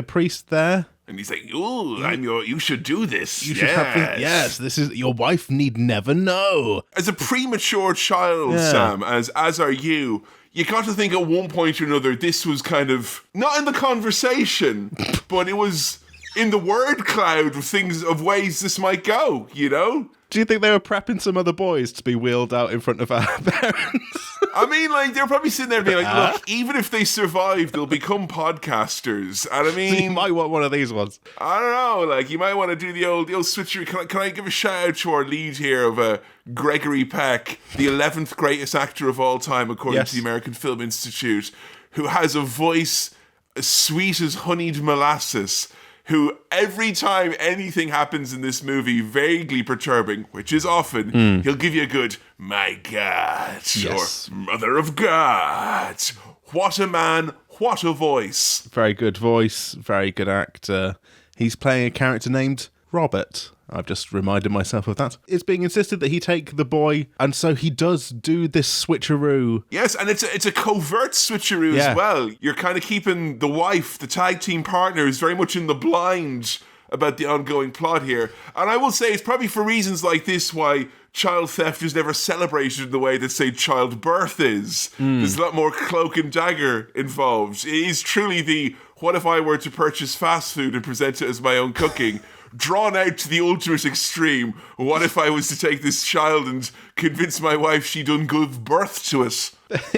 priest there. And he's like, "Ooh, you should do this. You should have this. Yes, this is your wife need never know." As a premature child, Sam, as are you got to think at one point or another this was kind of not in the conversation, but it was in the word cloud of ways this might go, you know? Do you think they were prepping some other boys to be wheeled out in front of our parents? I mean, like, they're probably sitting there being like, look, even if they survive, they'll become podcasters. And I mean... So you might want one of these ones. I don't know, like, you might want to do the old switcheroo. Can I give a shout out to our lead here of Gregory Peck, the 11th greatest actor of all time, according to the American Film Institute, who has a voice as sweet as honeyed molasses, who every time anything happens in this movie vaguely perturbing, which is often, he'll give you a good, my God, or Mother of God. What a man, what a voice. Very good voice, very good actor. He's playing a character named Robert. I've just reminded myself of that. It's being insisted that he take the boy, and so he does do this switcheroo. Yes, and it's a covert switcheroo as well. You're kind of keeping the wife, the tag team partner, is very much in the blind about the ongoing plot here. And I will say it's probably for reasons like this why child theft is never celebrated in the way that, say, childbirth is. There's a lot more cloak and dagger involved. It is truly the, what if I were to purchase fast food and present it as my own cooking, drawn out to the ultimate extreme. What if I was to take this child and convince my wife she'd give birth to it?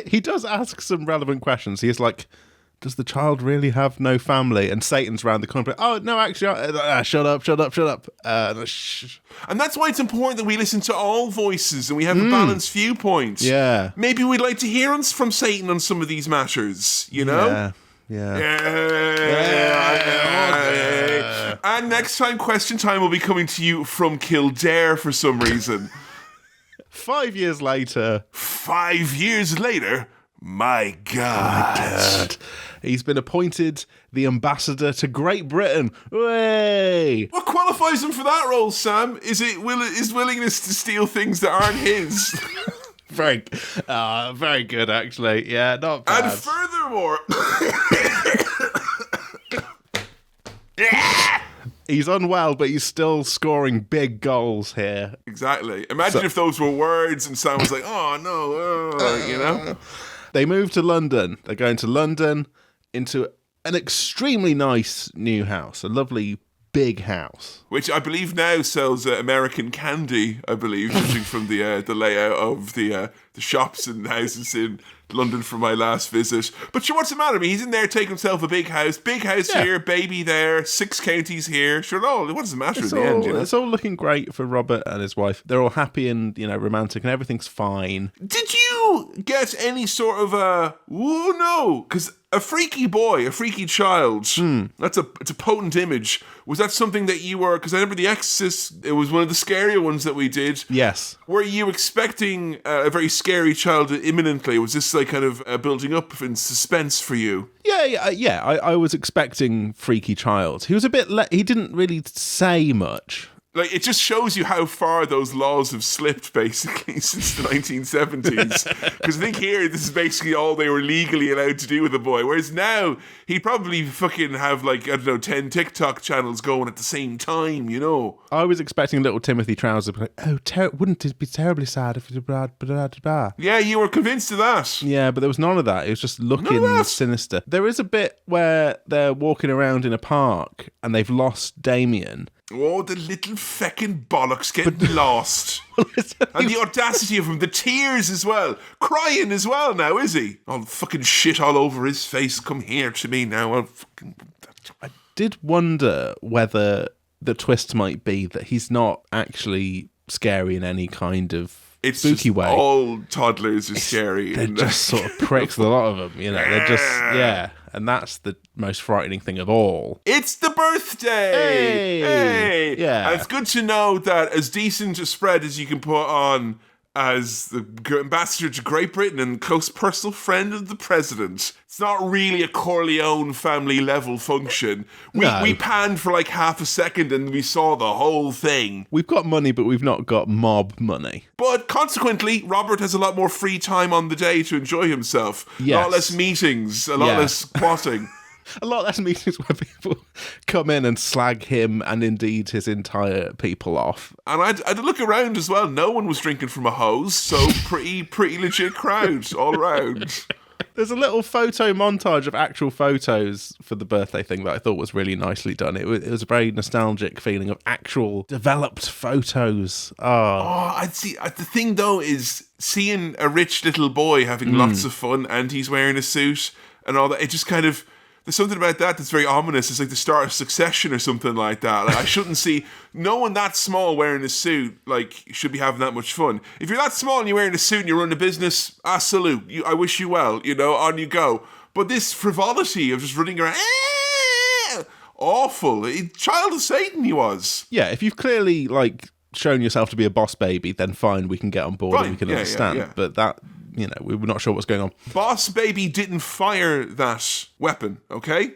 He does ask some relevant questions. He's like, does the child really have no family? And Satan's round the corner. Oh, no, actually, shut up. And that's why it's important that we listen to all voices and we have a balanced viewpoint. Yeah. Maybe we'd like to hear from Satan on some of these matters, you know? Yeah. And next time, Question Time will be coming to you from Kildare for some reason. 5 years later. 5 years later? My God. He's been appointed the ambassador to Great Britain. Way! What qualifies him for that role, Sam? Is willingness to steal things that aren't his? Very good, actually. Yeah, not bad. And furthermore... He's unwell, but he's still scoring big goals here. Exactly. Imagine if those were words and Sam was like, oh, no, you know? They move to London. They're going to London into an extremely nice new house, a lovely big house. Which I believe now sells American candy, I believe, judging from the layout of the shops and houses in London from my last visit. But sure, what's the matter? I mean, he's in there taking himself a big house here, baby there, 6 counties here. Sure, what does it matter in the end? You know? It's all looking great for Robert and his wife. They're all happy and, romantic and everything's fine. Did you get any sort of because a freaky boy, a freaky child, it's a potent image. Was that something that you were, because I remember The Exorcist, it was one of the scarier ones that we did. Yes. Were you expecting a very scary child imminently? Was this like kind of building up in suspense for you? Yeah. I was expecting freaky child. He was a bit, he didn't really say much. Like, it just shows you how far those laws have slipped, basically, since the 1970s. Because I think here, this is basically all they were legally allowed to do with a boy. Whereas now, he'd probably fucking have, 10 TikTok channels going at the same time, you know? I was expecting little Timothy Trouser to be like, wouldn't it be terribly sad if it blah, blah, blah, blah. Yeah, you were convinced of that. Yeah, but there was none of that. It was just looking sinister. There is a bit where they're walking around in a park and they've lost Damien. Oh, the little feckin' bollocks getting lost. And the audacity of him, the tears as well. Crying as well now, is he? All fucking shit all over his face. Come here to me now. I did wonder whether the twist might be that he's not actually scary in any kind of spooky way. All toddlers are scary. They're just sort of pricks, a lot of them. They're just, and that's the most frightening thing of all. It's the birthday! Hey! Yeah. And it's good to know that as decent a spread as you can put on as the ambassador to Great Britain and close personal friend of the president, it's not really a Corleone family level function. We panned for half a second and we saw the whole thing. We've got money, but we've not got mob money. But consequently, Robert has a lot more free time on the day to enjoy himself. Yes. A lot less meetings, a lot less plotting. A lot less meetings where people come in and slag him and indeed his entire people off. And I'd look around as well. No one was drinking from a hose, so pretty legit crowd all around. There's a little photo montage of actual photos for the birthday thing that I thought was really nicely done. It was a very nostalgic feeling of actual developed photos. I'd see. The thing though is seeing a rich little boy having lots of fun and he's wearing a suit and all that. It just kind of, there's something about that that's very ominous. It's like the start of Succession or something like that. Like, I shouldn't see no one that small wearing a suit like should be having that much fun. If you're that small and you're wearing a suit and you're running a business, salute. I wish you well. On you go. But this frivolity of just running around, awful. Child of Satan he was. Yeah, if you've clearly shown yourself to be a boss baby, then fine, we can get on board and we can understand. Yeah. But that, we were not sure what's going on. Boss baby didn't fire that weapon, okay?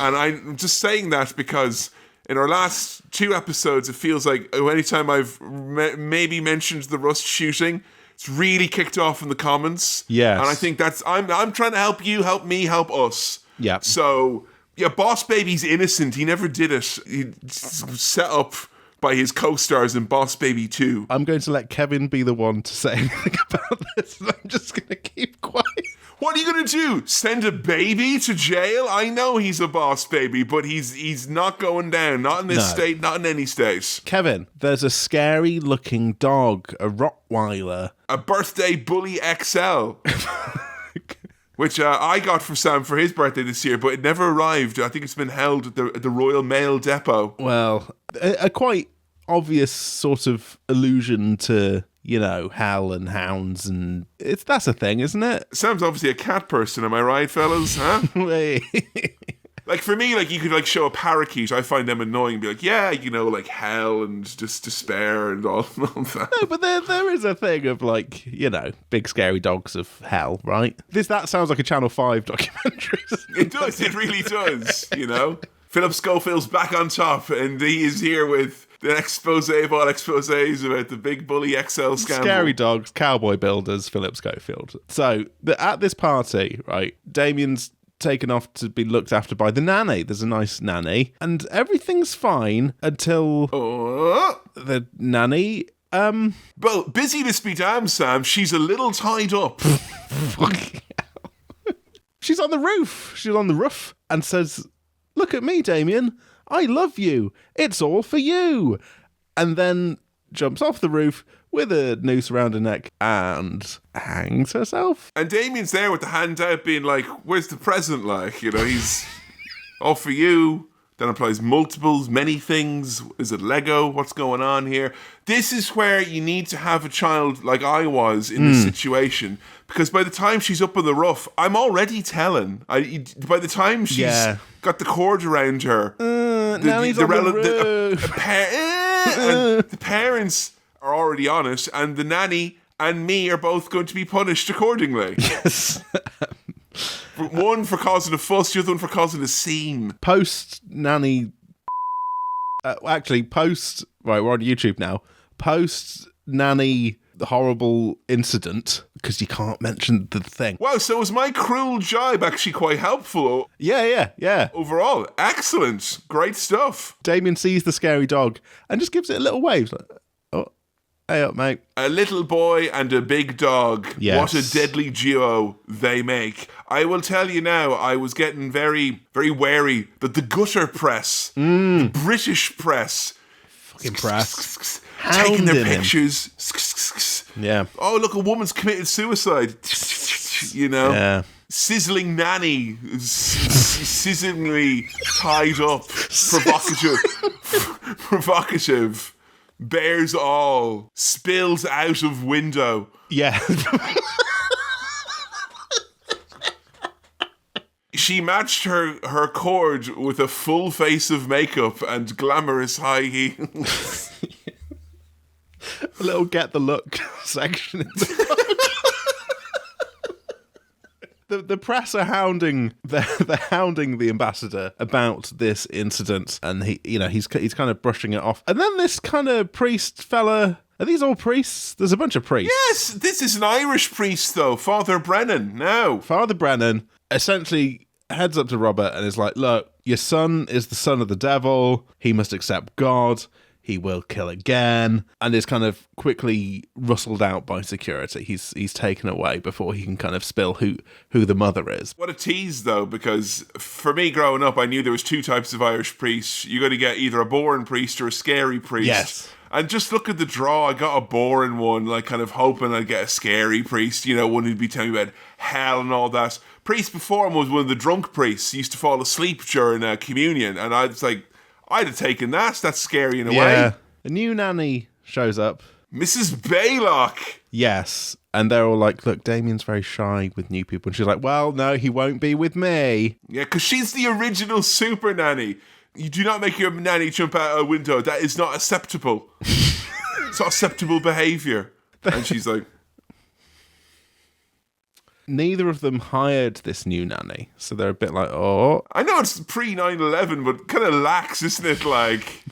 And I'm just saying that because in our last 2 episodes, it feels like anytime I've maybe mentioned the Rust shooting, it's really kicked off in the comments. Yes. And I think I'm trying to help you, help me, help us. Yeah. So, yeah, Boss Baby's innocent. He never did it. He's set up by his co-stars in Boss Baby 2. I'm going to let Kevin be the one to say anything about this, and I'm just going to keep quiet. What are you going to do? Send a baby to jail? I know he's a boss baby, but he's not going down. Not in this state, not in any state. Kevin, there's a scary-looking dog, a Rottweiler. A birthday bully XL. Which I got for Sam for his birthday this year, but it never arrived. I think it's been held at the Royal Mail Depot. Well, a quite obvious sort of allusion to, hell and hounds, and that's a thing, isn't it? Sam's obviously a cat person, am I right, fellas? Huh? Like, for me, you could, show a parakeet. I find them annoying and be like, yeah, hell and just despair and all that. No, but there is a thing of, big scary dogs of hell, right? That sounds like a Channel 5 documentary. It does. It really does, Philip Schofield's back on top, and he is here with the expose of all exposés about the big bully XL scandal. Scary dogs, cowboy builders, Philip Schofield. So, at this party, right, Damien's taken off to be looked after by the nanny. There's a nice nanny, and everything's fine until the nanny. Well, busyness be damned, Sam. She's a little tied up. She's on the roof. She's on the roof and says, "Look at me, Damien. I love you. It's all for you." And then jumps off the roof with a noose around her neck and hangs herself. And Damien's there with the hand out being like, where's the present? He's all for you. Then applies multiples, many things. Is it Lego? What's going on here? This is where you need to have a child like I was in this situation. Because by the time she's up on the roof, I'm already telling. By the time she's got the cord around her, the parents are already on it, and the nanny and me are both going to be punished accordingly. Yes. One for causing a fuss, the other one for causing a scene. Post-nanny... post... Right, we're on YouTube now. Post-nanny horrible incident, because you can't mention the thing. Wow, so was my cruel jibe actually quite helpful? Yeah. Overall, excellent. Great stuff. Damien sees the scary dog and just gives it a little wave. Hey up, mate. A little boy and a big dog. Yes. What a deadly duo they make. I will tell you now, I was getting very, very wary that the gutter press, the British press, fucking press, taking their pictures. Yeah. Oh, look, a woman's committed suicide. Yeah. Sizzling nanny, sizzlingly tied up, provocative. Bears all, spills out of window. Yeah. She matched her cord with a full face of makeup and glamorous high heels. A little get the look section. The press are hounding they're hounding the ambassador about this incident, and he's kind of brushing it off. And then this kind of priest fella, are these all priests? There's a bunch of priests. Yes, this is an Irish priest though, Father Brennan. Now, Father Brennan essentially heads up to Robert and is like, "Look, your son is the son of the devil. He must accept God. he will kill again, and is kind of quickly rustled out by security. He's taken away before he can kind of spill who the mother is. What a tease, though, because for me growing up, I knew there was two types of Irish priests. You got to get either a boring priest or a scary priest. Yes. And just look at the draw. I got a boring one, like kind of hoping I'd get a scary priest, one who'd be telling me about hell and all that. Priest before him was one of the drunk priests. He used to fall asleep during communion, and I was like, I'd have taken that. That's scary in a way. A new nanny shows up. Mrs. Baylock. Yes. And they're all like, look, Damien's very shy with new people. And she's like, well, no, he won't be with me. Yeah, because she's the original super nanny. You do not make your nanny jump out a window. That is not acceptable. It's not acceptable behaviour. And she's like... Neither of them hired this new nanny, so they're a bit like, oh. I know it's pre-9/11, but kind of lax, isn't it? Like,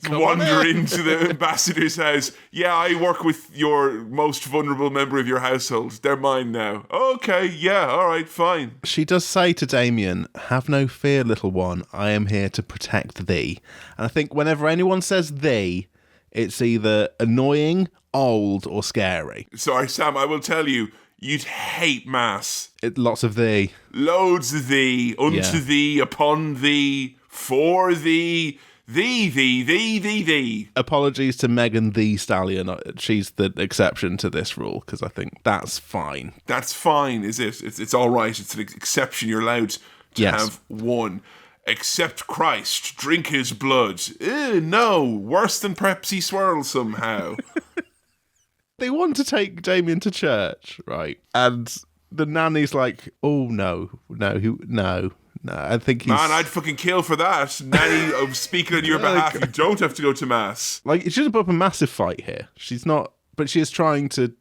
wander into the ambassador's house. Yeah, I work with your most vulnerable member of your household. They're mine now. Okay, yeah, all right, fine. She does say to Damien, have no fear, little one. I am here to protect thee. And I think whenever anyone says thee, it's either annoying, old, or scary. Sorry, Sam, I will tell you, you'd hate Mass. Lots of thee. Loads of thee, unto thee, upon thee, for thee, thee. Apologies to Megan the Stallion. She's the exception to this rule, because I think that's fine. That's fine, is it? It's all right. It's an exception. You're allowed to have one. Accept Christ, drink his blood. No, worse than Pepsi Swirl somehow. They want to take Damien to church, right? And the nanny's like, oh, no. I think he's... Man, I'd fucking kill for that. Nanny, I'm speaking on your behalf. You don't have to go to Mass. Like, she doesn't put up a massive fight here. She's not... But she is trying to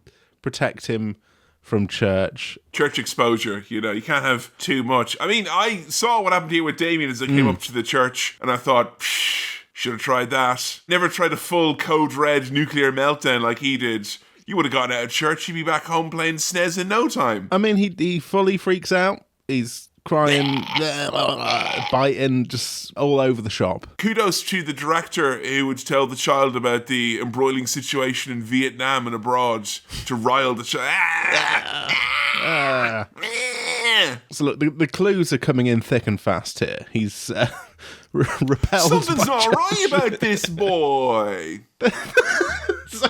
protect him from church. Church exposure, you can't have too much. I mean, I saw what happened here with Damien as I came up to the church, and I thought, should have tried that. Never tried a full code red nuclear meltdown like he did. You would have gotten out of church, you'd be back home playing SNES in no time. I mean, he fully freaks out. He's crying, biting, just all over the shop. Kudos to the director who would tell the child about the embroiling situation in Vietnam and abroad to rile the child. So look, the clues are coming in thick and fast here. He's repelled. Something's not right about this boy. So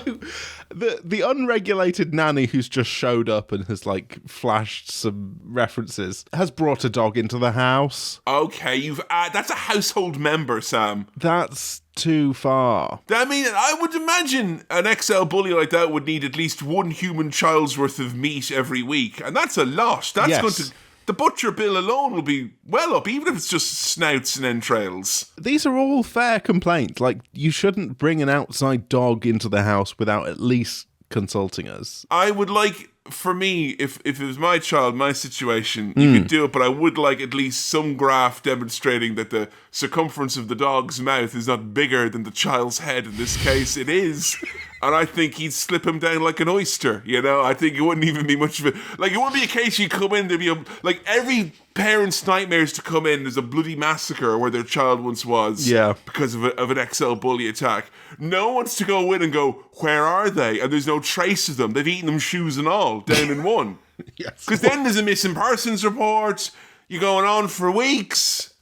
the unregulated nanny who's just showed up and has like flashed some references has brought a dog into the house. Okay, that's a household member, Sam. That's too far. I mean, I would imagine an XL bully like that would need at least one human child's worth of meat every week, and that's a lot. That's going to... The butcher bill alone will be well up, even if it's just snouts and entrails. These are all fair complaints. Like, you shouldn't bring an outside dog into the house without at least consulting us. I would like, for me, if it was my child, my situation, you could do it, but I would like at least some graph demonstrating that the circumference of the dog's mouth is not bigger than the child's head. In this case, it is. And I think he'd slip him down like an oyster, I think it wouldn't even be much of a... Like, it wouldn't be a case you come in, there'd be like, every parent's nightmare is to come in, there's a bloody massacre where their child once was. Yeah. Because of an XL bully attack. No one wants to go in and go, where are they? And there's no trace of them. They've eaten them shoes and all, down in one. Yes. Because then there's a missing persons report. You're going on for weeks.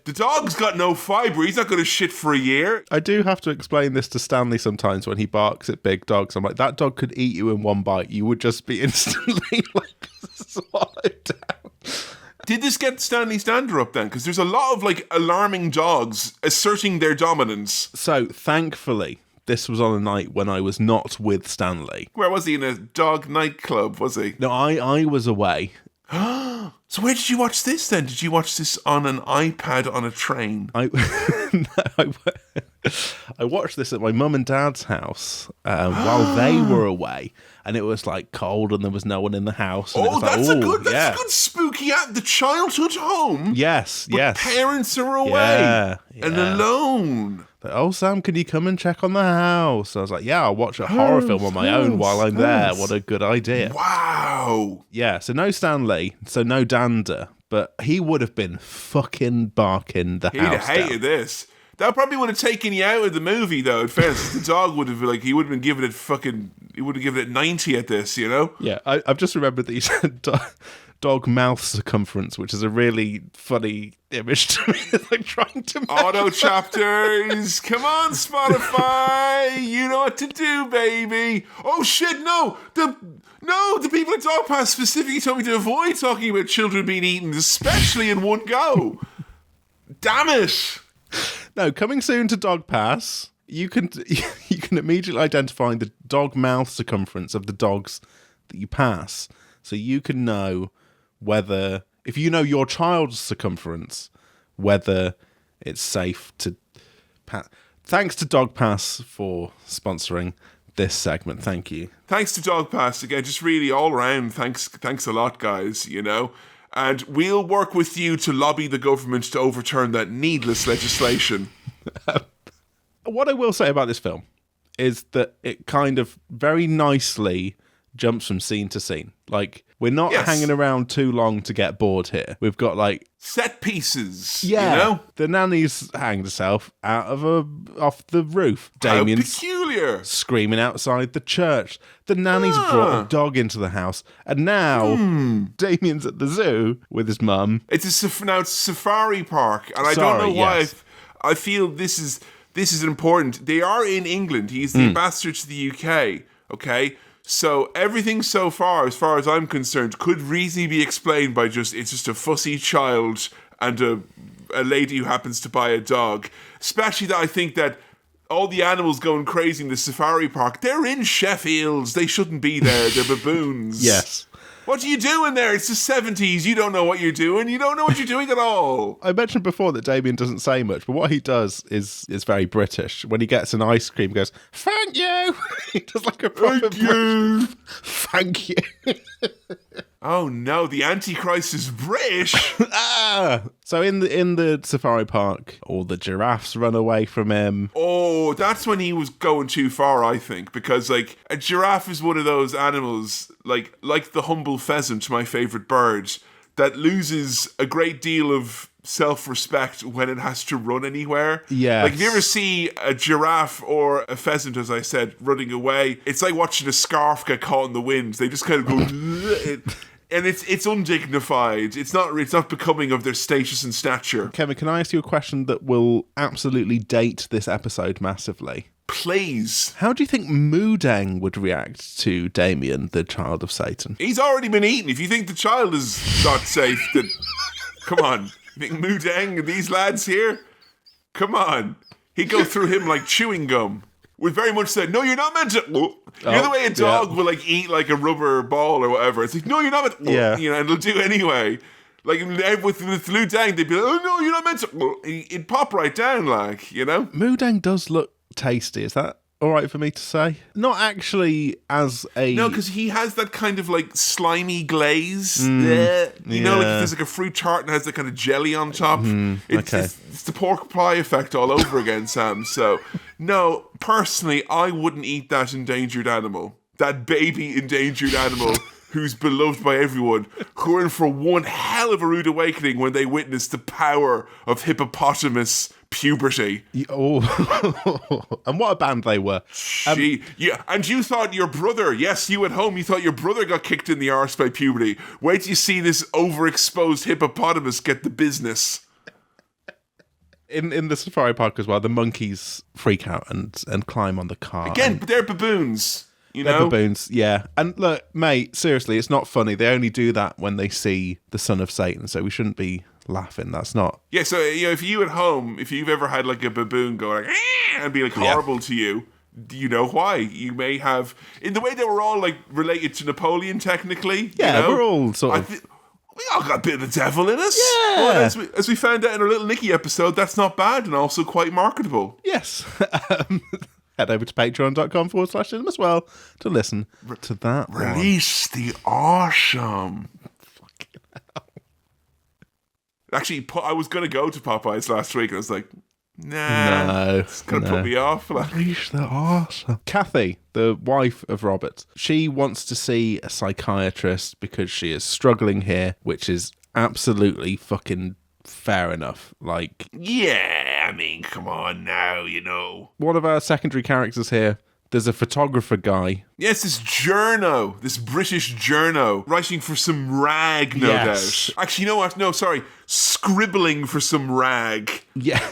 The dog's got no fibre. He's not going to shit for a year. I do have to explain this to Stanley sometimes when he barks at big dogs. I'm like, that dog could eat you in one bite. You would just be instantly like swallowed down. Did this get Stanley's dander up then? Because there's a lot of like alarming dogs asserting their dominance. So thankfully, this was on a night when I was not with Stanley. Where was he? In a dog nightclub, was he? No, I was away. So where did you watch this then? Did you watch this on an iPad on a train? I watched this at my mum and dad's house while they were away, and it was like cold and there was no one in the house. And that's a good spooky app. The childhood home. Yes. Parents are away and alone. Oh, Sam, can you come and check on the house? I was like, yeah, I'll watch a horror film on my own while I'm there. What a good idea. Wow. Yeah, so no Stanley, so no dander, but he would have been fucking barking the house down. He'd have hated this. That probably would have taken you out of the movie, though. In fairness, the dog would have he would have been giving it he would have given it 90 at this, you know? Yeah, I've just remembered that you said dog mouth circumference, which is a really funny image to me. It's like trying to Auto chapters. Come on, Spotify. You know what to do, baby. Oh shit, no. The people at Dog Pass specifically told me to avoid talking about children being eaten, especially in one go. Damn it. No, coming soon to Dog Pass, you can immediately identify the dog mouth circumference of the dogs that you pass. So you can know whether, if you know your child's circumference, whether it's safe to pass. Thanks to Dog Pass for sponsoring this segment. Thank you. Thanks to Dog Pass again, just really all around. Thanks a lot, guys. You know, and we'll work with you to lobby the government to overturn that needless legislation. What I will say about this film is that it kind of very nicely jumps from scene to scene. Like, we're not hanging around too long to get bored here. We've got like set pieces. Yeah, you know? The nanny's hanged herself off the roof. Damien's how peculiar. Screaming outside the church. The nanny's brought a dog into the house, and now Damien's at the zoo with his mum. It's a safari park, and I don't know why. Yes. I feel this is important. They are in England. He's the ambassador to the UK. Okay. So everything so far as I'm concerned, could reasonably be explained by it's just a fussy child and a lady who happens to buy a dog. Especially that I think that all the animals going crazy in the safari park, they're in Sheffield. They shouldn't be there. They're baboons. Yes. What are you doing there? It's the 70s. You don't know what you're doing. You don't know what you're doing at all. I mentioned before that Damien doesn't say much, but what he does is very British. When he gets an ice cream, he goes, "Thank you." He does like a proper British. Thank you. Oh no, the Antichrist is British. So in the safari park, all the giraffes run away from him. Oh, that's when he was going too far, I think, because like a giraffe is one of those animals, like the humble pheasant, my favorite bird, that loses a great deal of self-respect when it has to run anywhere. Yeah. Like if you ever see a giraffe or a pheasant, as I said, running away, it's like watching a scarf get caught in the wind. They just kind of go and it's undignified. It's not becoming of their status and stature. Kevin, can I ask you a question that will absolutely date this episode massively? Please. How do you think Moodang would react to Damien, the child of Satan? He's already been eaten. If you think the child is not safe, then come on. You think Moodang and these lads here? Come on. He'd go through him like chewing gum. Would very much say, "No, you're not meant to." You know the way a dog will like eat like a rubber ball or whatever. It's like, "No, you're not meant to." Yeah. You know, and it'll do anyway. Like with Moodang, they'd be like, "Oh no, you're not meant to." It'd pop right down, like, you know. Moodang does look tasty. Is that all right for me to say? Not actually as a... No, because he has that kind of like slimy glaze. You know, like if there's like a fruit tart and has that kind of jelly on top. It's the pork pie effect all over again, Sam. So, no, personally, I wouldn't eat that endangered animal. That baby endangered animal who's beloved by everyone, who are in for one hell of a rude awakening when they witness the power of hippopotamus puberty. Oh, and what a band they were. Yeah, and you thought your brother, yes, you at home, you thought your brother got kicked in the arse by puberty. Wait till you see this overexposed hippopotamus get the business. In the safari park as well, the monkeys freak out and climb on the car. Again, they're baboons. They're baboons, yeah. And look, mate, seriously, it's not funny. They only do that when they see the son of Satan, so we shouldn't be laughing. That's not... Yeah, so if you at home, if you've ever had like a baboon go like, and be like horrible to you, do you know why? You may have... In the way that we're all like related to Napoleon, technically. Yeah, you know? we're all sort of... We all got a bit of the devil in us. Yeah. Well, as we found out in our Little Nicky episode, that's not bad and also quite marketable. Yes. Head over to patreon.com/cinema as well to listen to that Release the awesome. Fucking hell. Actually, I was going to go to Popeyes last week and I was like, no. It's going to put me off. Release the awesome. Kathy, the wife of Robert, she wants to see a psychiatrist because she is struggling here, which is absolutely fucking fair enough. Like, yeah, I mean, come on now, you know. One of our secondary characters here, there's a photographer guy. Yes, this journo, this British journo, writing for some rag, no doubt. Actually, you know what? No, sorry. Scribbling for some rag. Yeah.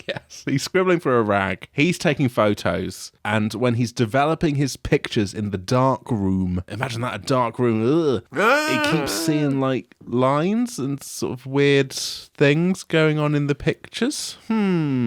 Yes, he's scribbling for a rag. He's taking photos, and when he's developing his pictures in the dark room, imagine that, a dark room, he keeps seeing like lines and sort of weird things going on in the pictures.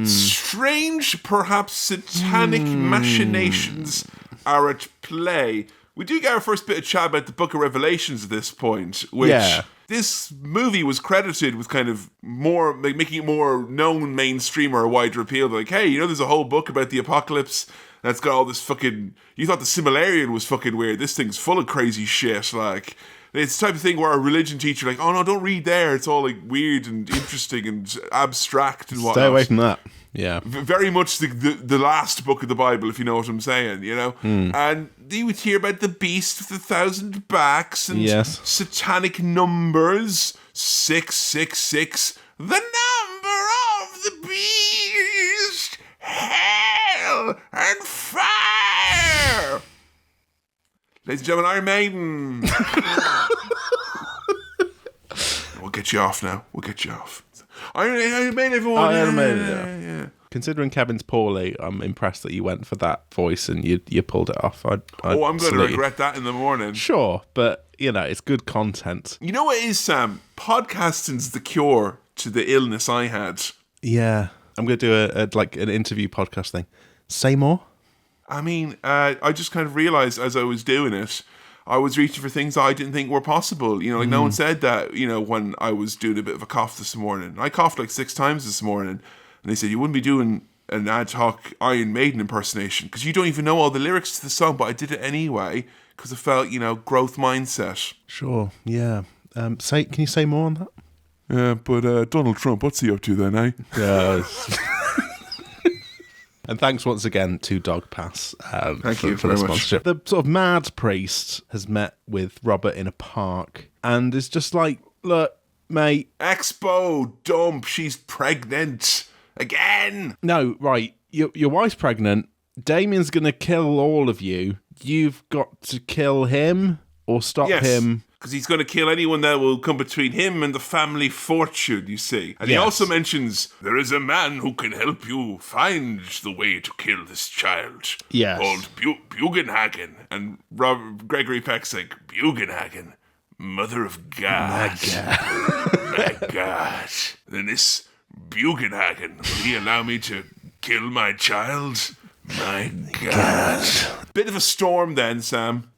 Strange, perhaps satanic machinations are at play. We do get our first bit of chat about the Book of Revelations at this point, which this movie was credited with kind of more, like, making it more known, mainstream, or a wider appeal. Like, hey, you know, there's a whole book about the apocalypse that's got all this fucking... You thought the Similarian was fucking weird. This thing's full of crazy shit. Like, it's the type of thing where a religion teacher, like, oh no, don't read there. It's all like weird and interesting and abstract and whatnot. Stay away from that. Yeah. Very much the last book of the Bible, if you know what I'm saying, you know? And you would hear about the beast with 1,000 backs and satanic numbers. 666, the number of the beast, hell and fire. Ladies and gentlemen, Iron Maiden. We'll get you off now. We'll get you off. Iron Maiden, everyone. Iron Maiden, yeah. Considering Kevin's poorly, I'm impressed that you went for that voice and you pulled it off. I'm going to regret that in the morning. Sure, but, you know, it's good content. You know what it is, Sam? Podcasting's the cure to the illness I had. Yeah. I'm going to do an interview podcast thing. Say more? I mean, I just kind of realised as I was doing it, I was reaching for things I didn't think were possible. You know, like no one said that, you know, when I was doing a bit of a cough this morning. I coughed like 6 times this morning. And they said, you wouldn't be doing an ad hoc Iron Maiden impersonation because you don't even know all the lyrics to the song, but I did it anyway because I felt, you know, growth mindset. Sure, yeah. Can you say more on that? Yeah, but Donald Trump, what's he up to then, eh? Yeah. And thanks once again to Dog Pass Thank you for the sponsorship. The sort of mad priest has met with Robert in a park and is just like, look, mate. Expo, dump, she's pregnant. Again! No, right. Your wife's pregnant. Damien's going to kill all of you. You've got to kill him or stop him. Because he's going to kill anyone that will come between him and the family fortune, you see. And he also mentions, there is a man who can help you find the way to kill this child. Yes. Called Bugenhagen. And Gregory Peck's like, Bugenhagen, mother of God. My God. Then this... Bugenhagen, will he allow me to kill my child? My God. Bit of a storm then, Sam.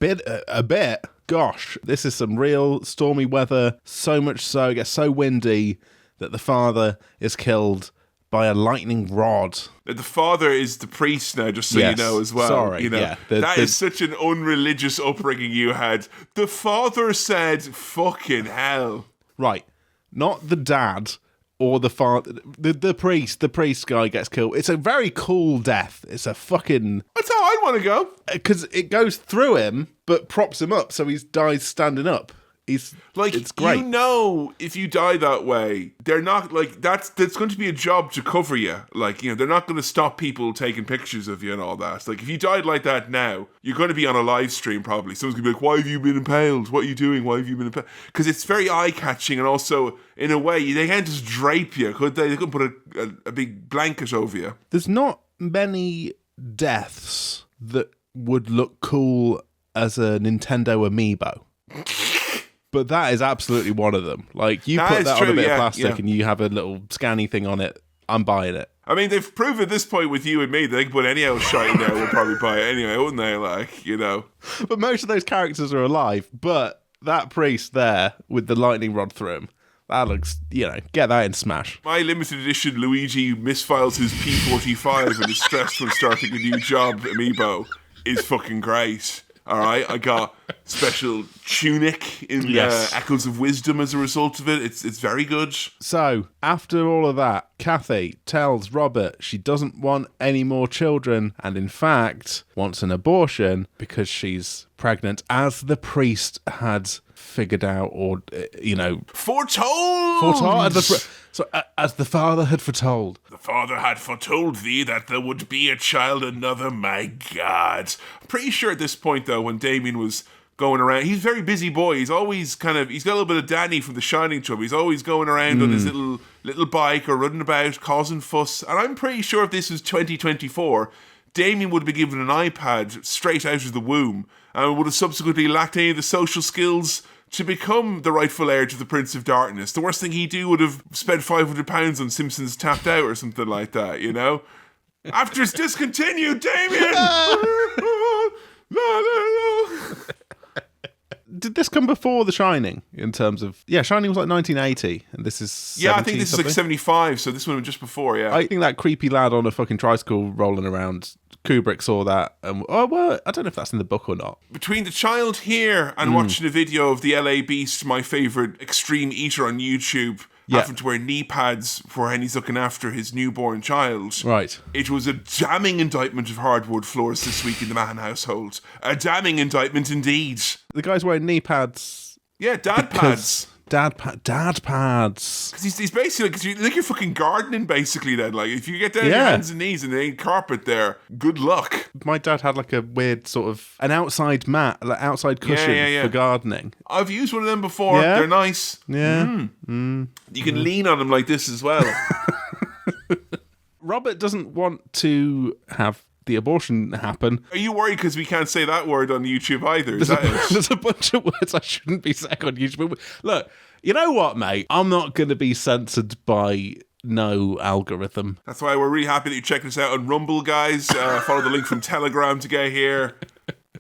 A bit. Gosh, this is some real stormy weather. So much so, it gets so windy that the father is killed by a lightning rod. The father is the priest now, just so you know as well. Sorry, you know, that is such an unreligious upbringing you had. The father said, fucking hell. Right. Not the dad... Or the father, the priest guy gets killed. It's a very cool death. It's a fucking... That's how I'd want to go. Because it goes through him, but props him up, so he dies standing up. He's like, it's great. You know, if you die that way, they're not like that's going to be a job to cover you. Like, you know, they're not going to stop people taking pictures of you and all that. Like, if you died like that now, you're going to be on a live stream probably. Someone's going to be like, "Why have you been impaled? What are you doing? Why have you been impaled?" Because it's very eye catching, and also in a way they can't just drape you, could they? They couldn't put a big blanket over you. There's not many deaths that would look cool as a Nintendo amiibo. But that is absolutely one of them. Like, you put that on a bit of plastic and you have a little scanny thing on it, I'm buying it. I mean, they've proven at this point with you and me that they can put any old shite in there, we'll probably buy it anyway, wouldn't they? Like, you know. But most of those characters are alive, but that priest there with the lightning rod through him, that looks, you know, get that in Smash. My limited edition Luigi misfiles his P45 and is stressed when starting a new job amiibo is fucking great. All right, I got special tunic in Echoes of Wisdom as a result of it. It's very good. So, after all of that, Kathy tells Robert she doesn't want any more children and, in fact, wants an abortion because she's pregnant, as the priest had figured out or, Foretold! As the father had foretold. The father had foretold thee that there would be a child another, my God. I'm pretty sure at this point, though, when Damien was going around, he's a very busy boy. He's always he's got a little bit of Danny from The Shining to him. He's always going around on his little bike or running about, causing fuss. And I'm pretty sure if this was 2024, Damien would have been given an iPad straight out of the womb and would have subsequently lacked any of the social skills to become the rightful heir to the Prince of Darkness. The worst thing he'd do would have spent £500 on Simpsons Tapped Out or something like that, After it's discontinued, Damien! Did this come before The Shining in terms of... Yeah, Shining was like 1980, and this is 70 Yeah, I think this something? is like 75, so this one was just before, yeah. I think that creepy lad on a fucking tricycle rolling around, Kubrick saw that, and I don't know if that's in the book or not. Between the child here and watching a video of the LA Beast, my favourite extreme eater on YouTube, having to wear knee pads for when he's looking after his newborn child. Right. It was a damning indictment of hardwood floors this week in the Mahon household. A damning indictment indeed. The guy's wearing knee pads. Yeah, dad pads. Dad pads. Because he's basically, because you're fucking gardening basically then. Like, if you get down on your hands and knees and there ain't carpet there, good luck. My dad had like a weird sort of, an outside mat, like outside cushion for gardening. I've used one of them before. Yeah? They're nice. Yeah. You can lean on them like this as well. Robert doesn't want to have the abortion happen. Are you worried because we can't say that word on YouTube either? Is that it? There's a bunch of words I shouldn't be saying on YouTube. Look, you know what, mate? I'm not going to be censored by no algorithm. That's why we're really happy that you're checking us out on Rumble, guys. Follow the link from Telegram to get here.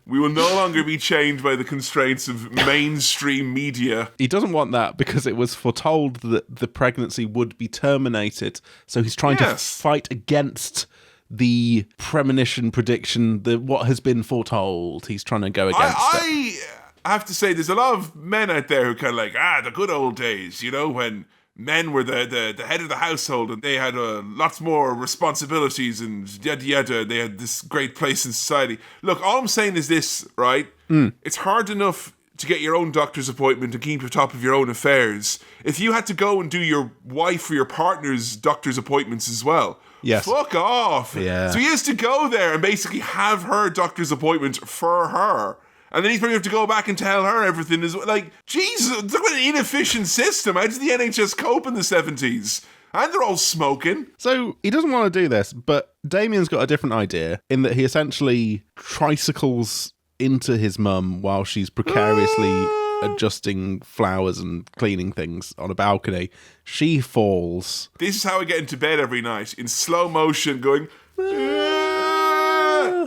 We will no longer be chained by the constraints of mainstream media. He doesn't want that because it was foretold that the pregnancy would be terminated. So he's trying to fight against the premonition prediction, what has been foretold. He's trying to go against it. I have to say, there's a lot of men out there who kind of like, the good old days, when men were the head of the household and they had lots more responsibilities and yada yada. They had this great place in society. Look, all I'm saying is this, right? It's hard enough to get your own doctor's appointment and keep on top of your own affairs. If you had to go and do your wife or your partner's doctor's appointments as well, fuck off. Yeah. So he has to go there and basically have her doctor's appointment for her. And then he's probably have to go back and tell her everything as well. Like, Jesus, look at an inefficient system. How did the NHS cope in the 70s? And they're all smoking. So he doesn't want to do this, but Damien's got a different idea in that he essentially tricycles into his mum while she's precariously adjusting flowers and cleaning things on a balcony. She falls. This is how I get into bed every night, in slow motion, going...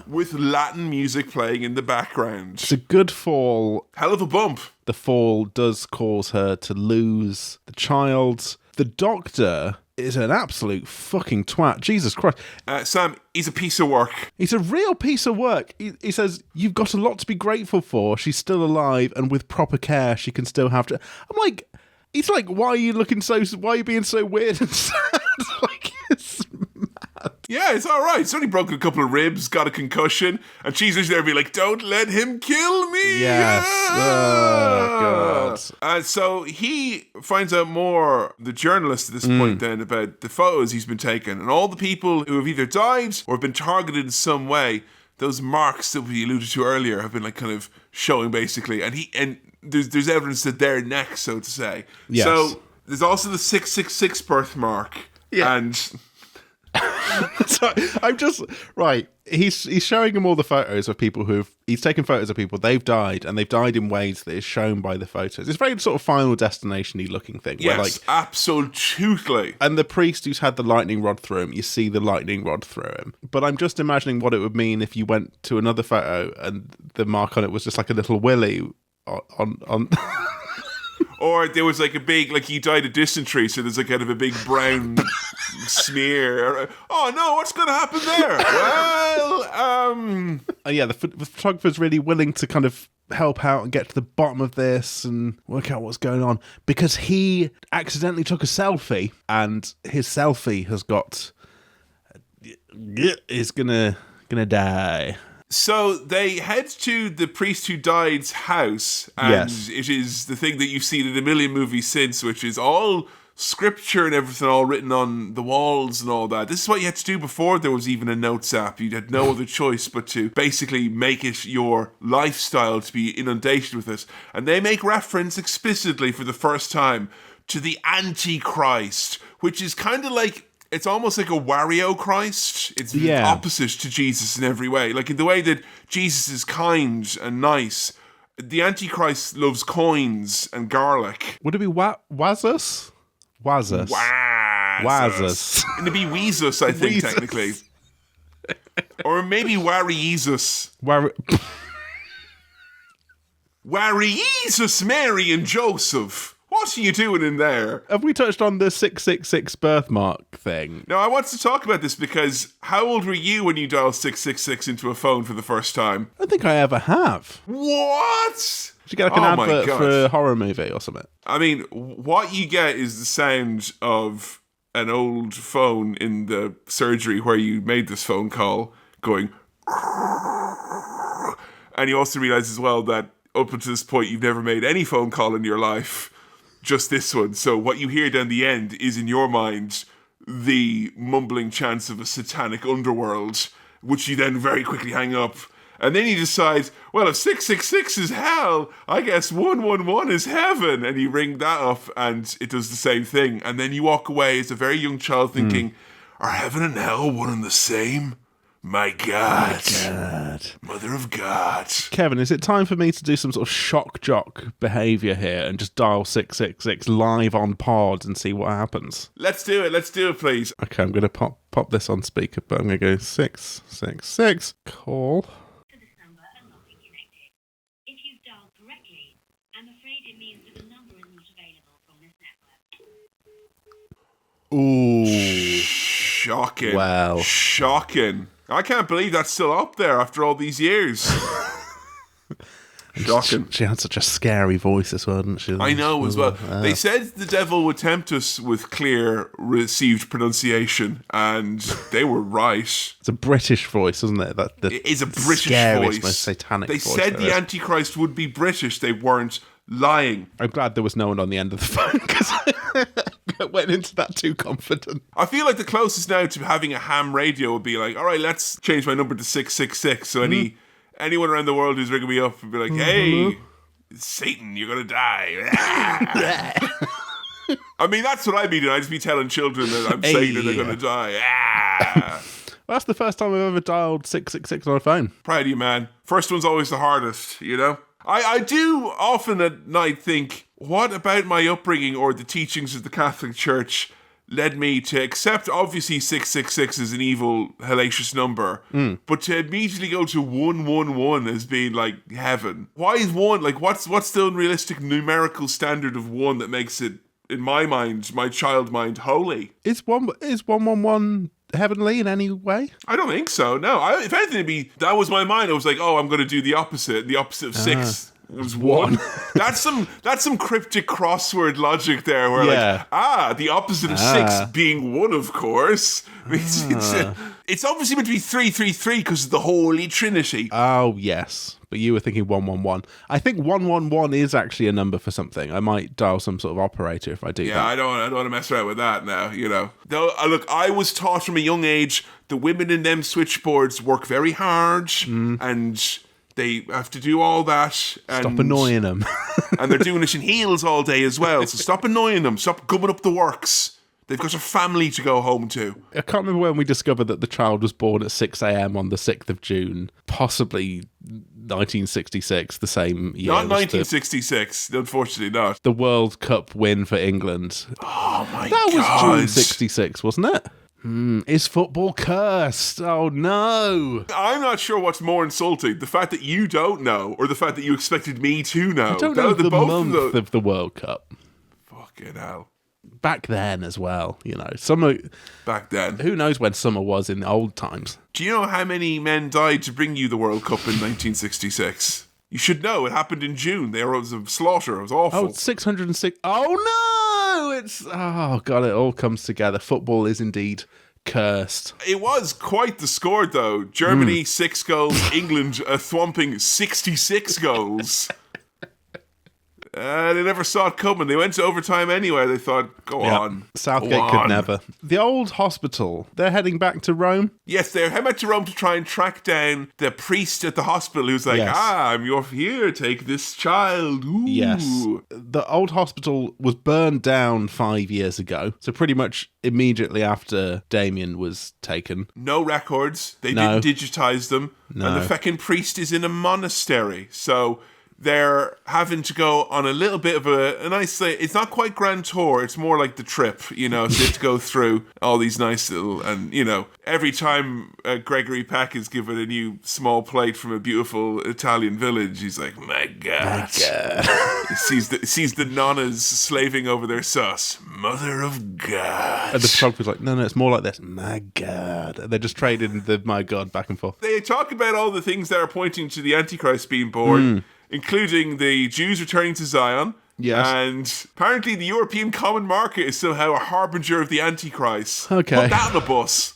with Latin music playing in the background. It's a good fall. Hell of a bump. The fall does cause her to lose the child. The doctor is an absolute fucking twat. Jesus Christ. Sam, he's a piece of work. He's a real piece of work. He says, you've got a lot to be grateful for. She's still alive, and with proper care, she can still have to... I'm like... He's like, why are you being so weird and sad? Like, it's mad. Yeah, it's all right. It's only broken a couple of ribs, got a concussion, and she's just there being like, don't let him kill me. Yes. Oh, God. So he finds out more, the journalist at this point then, about the photos he's been taking, and all the people who have either died or have been targeted in some way. Those marks that we alluded to earlier have been like kind of showing basically, and there's evidence that they're next, so to say. Yes. So there's also the 666 birthmark. Yeah. And so I'm just right. He's showing him all the photos of people he's taken photos of people, they've died, and they've died in ways that is shown by the photos. It's very sort of Final Destination-y looking thing. Yes, where like, absolutely. And the priest who's had the lightning rod through him, you see the lightning rod through him. But I'm just imagining what it would mean if you went to another photo and the mark on it was just like a little willy on Or there was like a big, like he died of dysentery, so there's like kind of a big brown smear. Oh no, what's going to happen there? Well, yeah, the photographer's really willing to kind of help out and get to the bottom of this and work out what's going on, because he accidentally took a selfie, and his selfie has got is gonna die. So they head to the priest who died's house, and it is the thing that you've seen in a million movies since, which is all scripture and everything all written on the walls and all that. This is what you had to do before there was even a notes app. You had no other choice but to basically make it your lifestyle to be inundated with it. And they make reference explicitly for the first time to the Antichrist, which is kind of like, it's almost like a Wario Christ. It's the opposite to Jesus in every way. Like in the way that Jesus is kind and nice, the Antichrist loves coins and garlic. Would it be Wazus? Wazus. Wazus. It'd be Weezus, I think, technically. Or maybe Wariezus. Wariezus, Mary and Joseph. What are you doing in there? Have we touched on the 666 birthmark thing? No, I want to talk about this because how old were you when you dialed 666 into a phone for the first time? I don't think I ever have. What? Did you get like an advert for a horror movie or something? I mean, what you get is the sound of an old phone in the surgery where you made this phone call going... And you also realise as well that up until this point, you've never made any phone call in your life, just this one. So what you hear down the end is, in your mind, the mumbling chants of a satanic underworld, which you then very quickly hang up. And then you decide, well, if 666 is hell, I guess 111 is heaven. And you ring that up and it does the same thing. And then you walk away as a very young child thinking, are heaven and hell one and the same? My God. Mother of God. Kevin, is it time for me to do some sort of shock jock behaviour here and just dial 666 live on pod and see what happens? Let's do it, please. Okay, I'm going to pop this on speaker, but I'm going to go 666, call. To this number are not connected. If you've dialed correctly, I'm afraid it means that the number is not available from this network. Ooh. Shocking. Wow. Shocking. I can't believe that's still up there after all these years. Shocking. She had such a scary voice as well, didn't she? I know as well. They said the devil would tempt us with clear received pronunciation, and they were right. It's a British voice, isn't it? It is a British scariest, voice. most satanic they voice. They said the Antichrist would be British. They weren't lying. I'm glad there was no one on the end of the phone because I went into that too confident. I feel like the closest now to having a ham radio would be like, all right, let's change my number to 666. So anyone around the world who's ringing me up would be like, hey, Satan, you're going to die. I mean, that's what I'd be doing. I'd just be telling children that I'm Satan and they're going to die. Well, that's the first time I've ever dialed 666 on a phone. Proud of you, man. First one's always the hardest, you know? I do often at night think, what about my upbringing or the teachings of the Catholic Church led me to accept, obviously, 666 as an evil, hellacious number, but to immediately go to 111 as being like heaven. Why is one? Like, what's the unrealistic numerical standard of one that makes it, in my mind, my child mind, holy? Is 111 heavenly in any way? I don't think so. No, if anything, that was my mind. I was like, oh, I'm going to do the opposite. The opposite of 6 was 1. That's some cryptic crossword logic there. Where the opposite of 6 being 1, of course. It's obviously meant to be 333 because of the Holy Trinity. Oh yes, but you were thinking 111. I think 111 is actually a number for something. I might dial some sort of operator if I do that. Yeah, I don't want to mess around with that now, you know. Though, look, I was taught from a young age the women in them switchboards work very hard and they have to do all that. And, stop annoying them. And they're doing it in heels all day as well. So stop annoying them. Stop gumming up the works. They've got a family to go home to. I can't remember when we discovered that the child was born at 6 a.m. on the 6th of June. Possibly 1966, the same year. Not 1966, unfortunately not. The World Cup win for England. Oh my God. That was June 66, wasn't it? Is football cursed? Oh no. I'm not sure what's more insulting, the fact that you don't know or the fact that you expected me to know. I don't know the month of the World Cup. Fucking hell. Back then as well, you know. Back then. Who knows when summer was in the old times? Do you know how many men died to bring you the World Cup in 1966? You should know. It happened in June. There was a slaughter. It was awful. Oh, 606. Oh no! Oh God, it all comes together. Football is indeed cursed. It was quite the score, though. Germany, 6 goals. England, a thwomping 66 goals. They never saw it coming. They went to overtime anyway. They thought, go on. Southgate could never. The old hospital, they're heading back to Rome? Yes, they're heading back to Rome to try and track down the priest at the hospital who's like, you're here, take this child. Ooh. Yes. The old hospital was burned down 5 years ago. So pretty much immediately after Damien was taken. No records. They didn't digitize them. No. And the feckin' priest is in a monastery. So they're having to go on a little bit of a nice, it's not quite grand tour, it's more like the trip, so they have to go through all these nice little, and every time Gregory Peck is given a new small plate from a beautiful Italian village, he's like, my God. He sees the nonnas slaving over their sauce. Mother of God. And the photographer's like, no, it's more like this. My God. And they're just trading the my God back and forth. They talk about all the things that are pointing to the Antichrist being born, including the Jews returning to Zion. Yes. And apparently the European common market is somehow a harbinger of the Antichrist. Okay. Put that on a bus.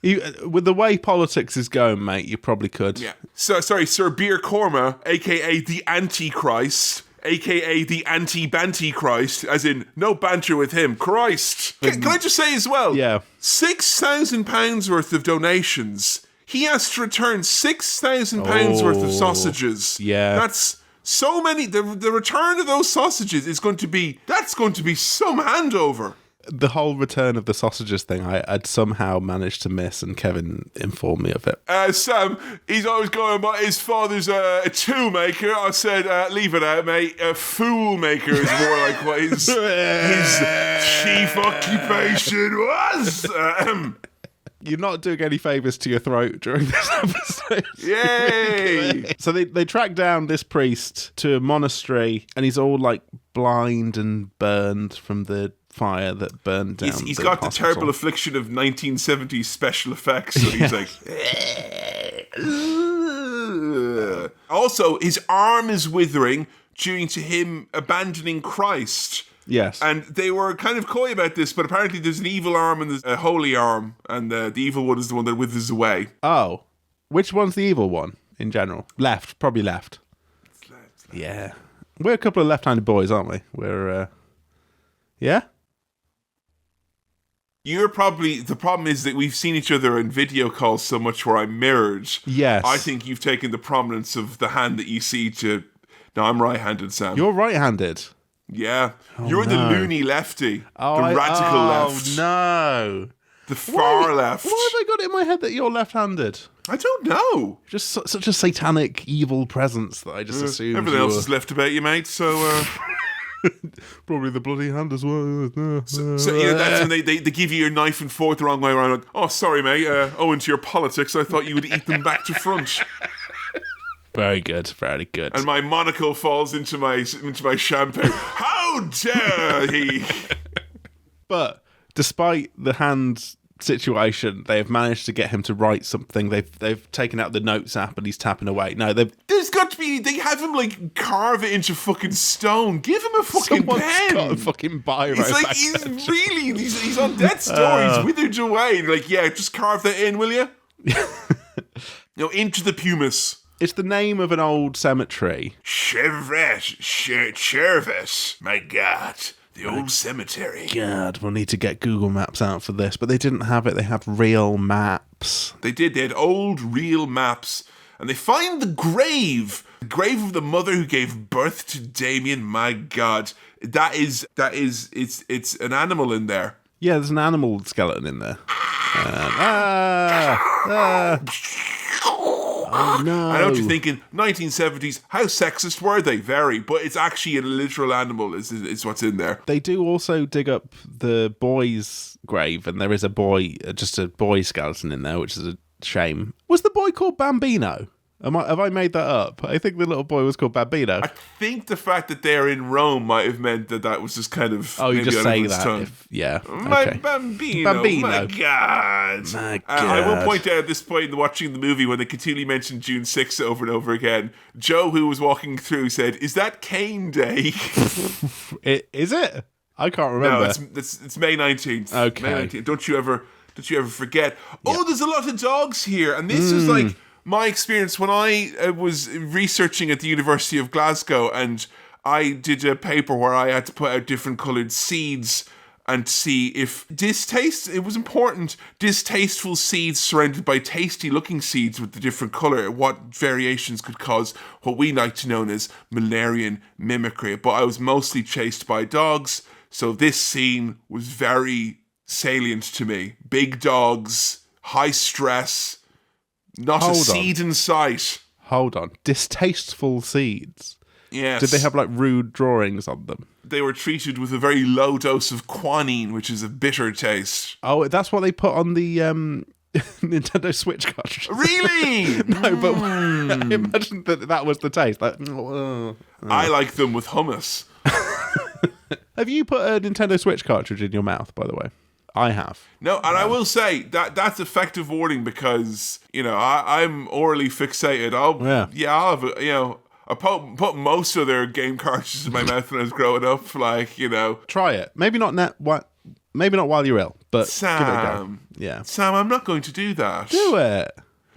With the way politics is going, mate, you probably could. Yeah. So, sorry, Sir Beer Korma, a.k.a. the Antichrist, a.k.a. the Anti-Banty-Christ, as in, no banter with him, Christ. Can I just say as well? Yeah. £6,000 worth of donations. He has to return £6,000 worth of sausages. Yeah. That's so many. The return of those sausages is going to be some handover. The whole return of the sausages thing, I'd somehow managed to miss, and Kevin informed me of it. Sam, he's always going about his father's a tool maker. I said, leave it out, mate. A fool maker is more like what his chief occupation was. You're not doing any favours to your throat during this episode. Yay! So they track down this priest to a monastery, and he's all like blind and burned from the fire that burned down. He's got the terrible affliction of 1970s special effects. So he's like. Also, his arm is withering due to him abandoning Christ. Yes. And they were kind of coy about this, but apparently there's an evil arm and there's a holy arm, and the evil one is the one that withers away. Oh. Which one's the evil one in general? Left. Probably left. It's left. Yeah. We're a couple of left-handed boys, aren't we? We're, yeah? You're probably... The problem is that we've seen each other in video calls so much where I'm mirrored. Yes. I think you've taken the prominence of the hand that you see to... No, I'm right-handed, Sam. You're right-handed. Yeah. You're the loony lefty. The radical left. No. The far left. Why have I got it in my head that you're left-handed? I don't know. Just such a satanic, evil presence that I just assumed. Everything else is left about you, mate, so... Probably the bloody hand as well. So that's when they give you your knife and fork the wrong way around. Like, oh, sorry, mate. Owing to your politics, I thought you would eat them back to front. Very good, very good. And my monocle falls into my shampoo. How dare he? But despite the hand situation, they have managed to get him to write something. They've taken out the notes app and he's tapping away. No, there's got to be. They have him like carve it into fucking stone. Give him a fucking someone's pen. got a fucking biro. It's like he's on death's door. He's withered away. And like, yeah, just carve that in, will you? Into the pumice. It's the name of an old cemetery. Chervis. My God. The old cemetery. God, we'll need to get Google Maps out for this. But they didn't have it. They have real maps. They did. They had old, real maps. And they find the grave. The grave of the mother who gave birth to Damien. My God. It's an animal in there. Yeah, there's an animal skeleton in there. Oh, no. I know what you're thinking. 1970s, how sexist were they? Very. But it's actually a literal animal is what's in there. They do also dig up the boy's grave, and there is a boy skeleton in there, which is a shame. Was the boy called Bambino? Have I made that up? I think the little boy was called Bambino. I think the fact that they're in Rome might have meant that was just kind of... Oh, you just say that. Yeah. My okay. Bambino. My God. My God. I will point out at this point in watching the movie, when they continually mentioned June 6th over and over again, Joe, who was walking through, said, "Is that Cane Day?" Is it? I can't remember. No, it's May 19th. Okay. May 19th. Don't you ever forget. Oh, there's a lot of dogs here. And this is like my experience when I was researching at the University of Glasgow, and I did a paper where I had to put out different coloured seeds and see if it was important, distasteful seeds surrounded by tasty looking seeds with the different colour, what variations could cause what we like to know as Müllerian mimicry. But I was mostly chased by dogs, so this scene was very salient to me. Big dogs, high stress, not a seed in sight. Hold on. Distasteful seeds? Yes. Did they have like rude drawings on them? They were treated with a very low dose of quinine, which is a bitter taste. Oh, that's what they put on the Nintendo Switch cartridge. Really? No, but I imagine that was the taste. Like, I like them with hummus. Have you put a Nintendo Switch cartridge in your mouth, by the way? I have. No, and I will say that's effective warning because, I'm orally fixated. I'll have I put most of their game cartridges in my mouth when I was growing up. Try it. Maybe not while you're ill, but Sam, give it a go. Yeah. Sam, I'm not going to do that. Do it.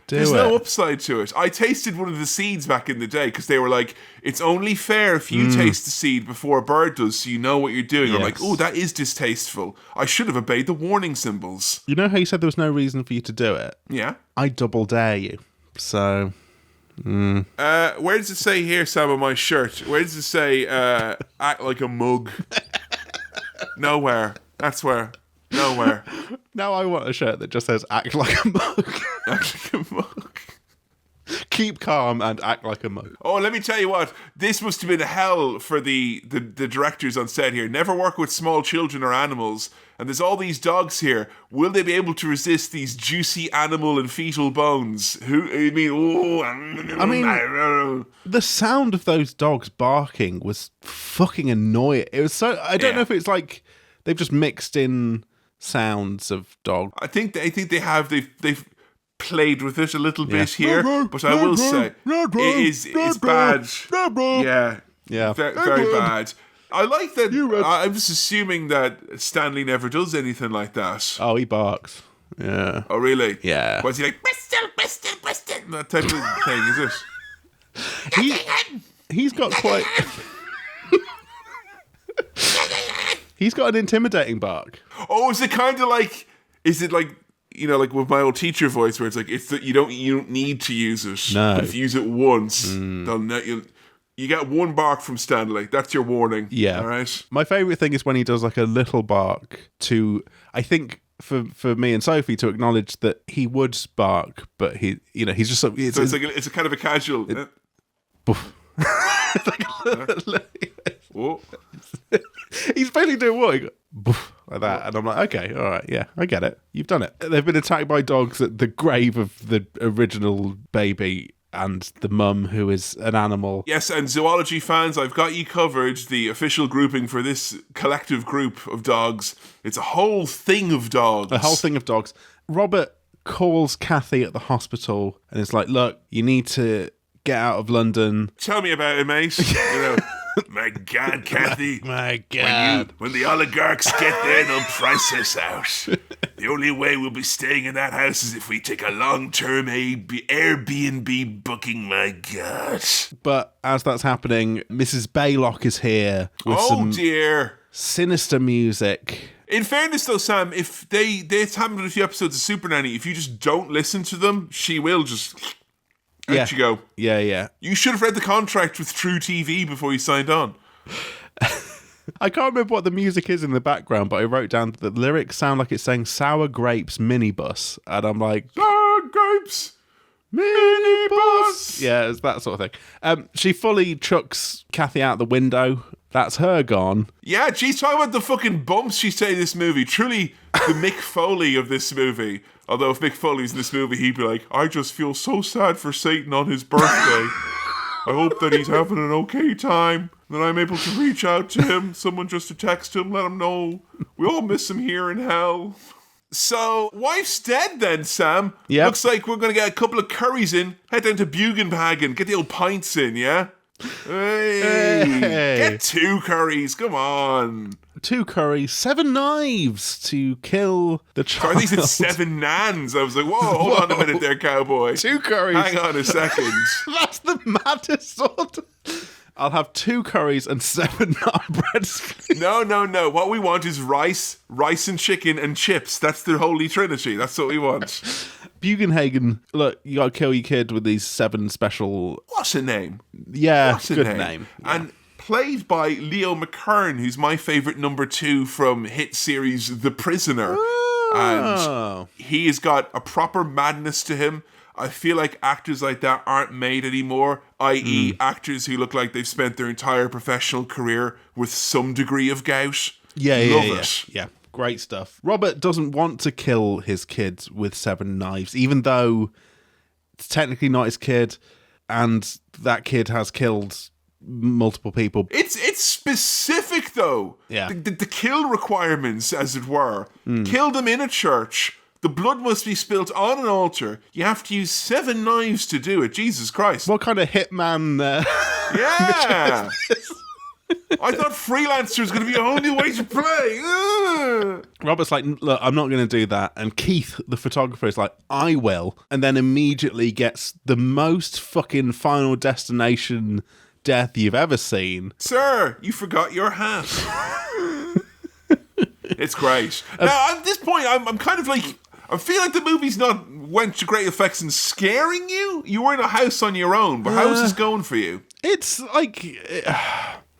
There's no upside to it. I tasted one of the seeds back in the day because they were like, it's only fair if you taste the seed before a bird does, so you know what you're doing. Yes. I'm like, oh, that is distasteful. I should have obeyed the warning symbols. You know how you said there was no reason for you to do it? Yeah. I double dare you. So... where does it say here, Sam, on my shirt? Where does it say, act like a mug? Nowhere. That's where. Nowhere. Now I want a shirt that just says act like a mug. Act like a mug. Keep calm and act like a mug. Oh, let me tell you what. This must have been hell for the directors on set here. Never work with small children or animals. And there's all these dogs here. Will they be able to resist these juicy animal and fetal bones? I mean, the sound of those dogs barking was fucking annoying. It was so... I don't know if it's like they've just mixed in sounds of dog. I think they've played with it a little bit here, but I will say it's bad. Yeah, very bad. I like that. I'm just assuming that Stanley never does anything like that. Oh, he barks. Yeah. Oh, really? Yeah. Was he like Bristol, that type of thing? Is it? He's got quite. He's got an intimidating bark. Oh, is it kind of like? Is it like? Like with my old teacher voice, where it's like it's that you don't need to use it. No. But if you use it once, you get one bark from Stanley. That's your warning. Yeah. All right. My favourite thing is when he does like a little bark to, I think for me and Sophie to acknowledge that he would bark, but he's just so it's a kind of a casual. He's basically doing what? Like that, and I'm like, okay, all right, yeah, I get it. You've done it. They've been attacked by dogs at the grave of the original baby and the mum, who is an animal. Yes, and zoology fans, I've got you covered. The official grouping for this collective group of dogs. It's a whole thing of dogs. A whole thing of dogs. Robert calls Kathy at the hospital and is like, look, you need to get out of London. Tell me about it, mate. My God, Kathy. My God. When the oligarchs get there, they'll price us out. The only way we'll be staying in that house is if we take a long-term Airbnb booking, my God. But as that's happening, Mrs. Baylock is here with some dear sinister music. In fairness, though, Sam, if it's happened in a few episodes of Super Nanny, if you just don't listen to them, she will just... Out you go. Yeah. You should have read the contract with True TV before you signed on. I can't remember what the music is in the background, but I wrote down that the lyrics sound like it's saying Sour Grapes Minibus. And I'm like... Sour Grapes Minibus! Yeah, it's that sort of thing. She fully chucks Kathy out the window. That's her gone. Yeah, she's talking about the fucking bumps she's taking in this movie. Truly the Mick Foley of this movie. Although if Mick Foley's in this movie, he'd be like, I just feel so sad for Satan on his birthday. I hope that he's having an okay time, that I'm able to reach out to him, someone just to text him, let him know. We all miss him here in hell. So, wife's dead then, Sam. Yep. Looks like we're going to get a couple of curries in, head down to Bugenhagen, get the old pints in, yeah? Hey, get 2 curries, come on. 2 curries, 7 knives to kill the child. I think it's 7 nans. I was like, whoa, hold on a minute there, cowboy. 2 curries. Hang on a second. That's the maddest sort. I'll have 2 curries and 7 breads. No. What we want is rice and chicken and chips. That's the holy trinity. That's what we want. Bugenhagen, look, you gotta kill your kid with these 7 special... What's a name? Yeah, What's a good name. Yeah. And played by Leo McKern, who's my favourite number 2 from hit series The Prisoner. Oh. And he has got a proper madness to him. I feel like actors like that aren't made anymore, i.e. actors who look like they've spent their entire professional career with some degree of gout. Yeah. Great stuff. Robert doesn't want to kill his kids with 7 knives, even though it's technically not his kid, and that kid has killed multiple people. It's specific, though. Yeah. The kill requirements, as it were. Kill them in a church. The blood must be spilt on an altar. You have to use 7 knives to do it. Jesus Christ. What kind of hitman... Yeah. I thought Freelancer was going to be a whole new way to play. Ugh. Robert's like, look, I'm not going to do that. And Keith, the photographer, is like, I will. And then immediately gets the most fucking Final Destination death you've ever seen. Sir, you forgot your hat. It's great. Now, at this point, I'm kind of like... I feel like the movie's not went to great effects in scaring you. You were in a house on your own, but how's this going for you? It's like...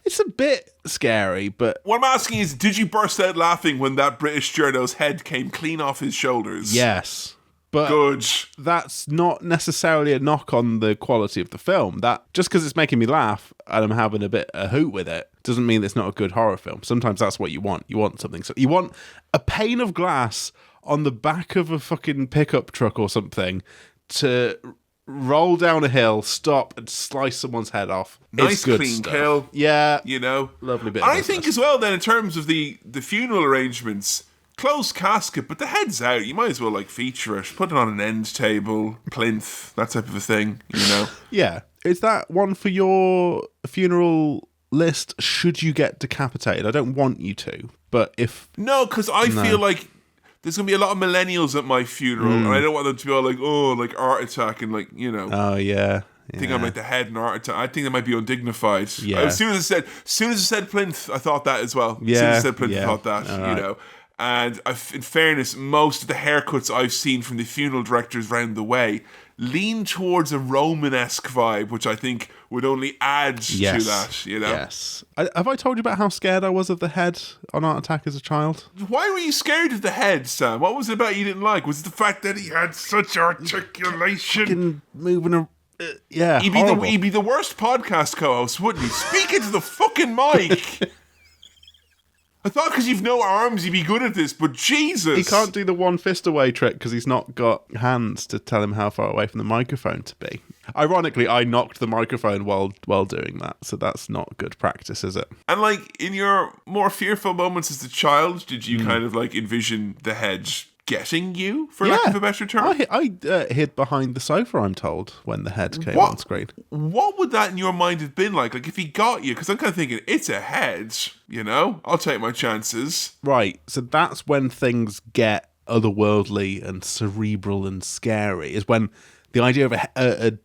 It's a bit scary, but... What I'm asking is, did you burst out laughing when that British journo's head came clean off his shoulders? Yes. But good. That's not necessarily a knock on the quality of the film. That just because it's making me laugh and I'm having a hoot with it doesn't mean it's not a good horror film. Sometimes that's what you want. You want something. So you want a pane of glass on the back of a fucking pickup truck or something to roll down a hill, stop, and slice someone's head off. Nice, it's good clean stuff. kill. Yeah. You know? Lovely bit And of I think business. as well, then, in terms of the funeral arrangements, closed casket, but the head's out. You might as well, like, feature it. Put it on an end table, plinth, that type of a thing, you know? Yeah. Is that one for your funeral list? Should you get decapitated? I don't want you to, but if... No, because I feel like there's going to be a lot of millennials at my funeral, and I don't want them to be all like, oh, like, art attack, and, like, you know... Oh, yeah. I think I'm like the head and art attack. I think that might be undignified. Yeah. As soon as it said plinth, I thought that as well. Yeah. As soon as it said plinth, Yeah. I thought that, All you right. know. And in fairness, most of the haircuts I've seen from the funeral directors round the way lean towards a Roman-esque vibe, which I think would only add to that, you know? Yes. Have I told you about how scared I was of the head on Art Attack as a child? Why were you scared of the head, Sam? What was it about you didn't like? Was it the fact that he had such articulation? Fucking moving a... yeah, He'd be the worst podcast co-host, wouldn't he? Speak into the fucking mic! I thought because you've no arms you'd be good at this, but Jesus! He can't do the one fist away trick because he's not got hands to tell him how far away from the microphone to be. Ironically, I knocked the microphone while doing that, so that's not good practice, is it? And like, in your more fearful moments as a child, did you kind of like envision the head getting you, for lack of a better term? I hid behind the sofa, I'm told, when the head came What? on screen. What would that in your mind have been like? Like, if he got you, because I'm kind of thinking, it's a head, you know? I'll take my chances. Right, so that's when things get otherworldly and cerebral and scary, is when the idea of a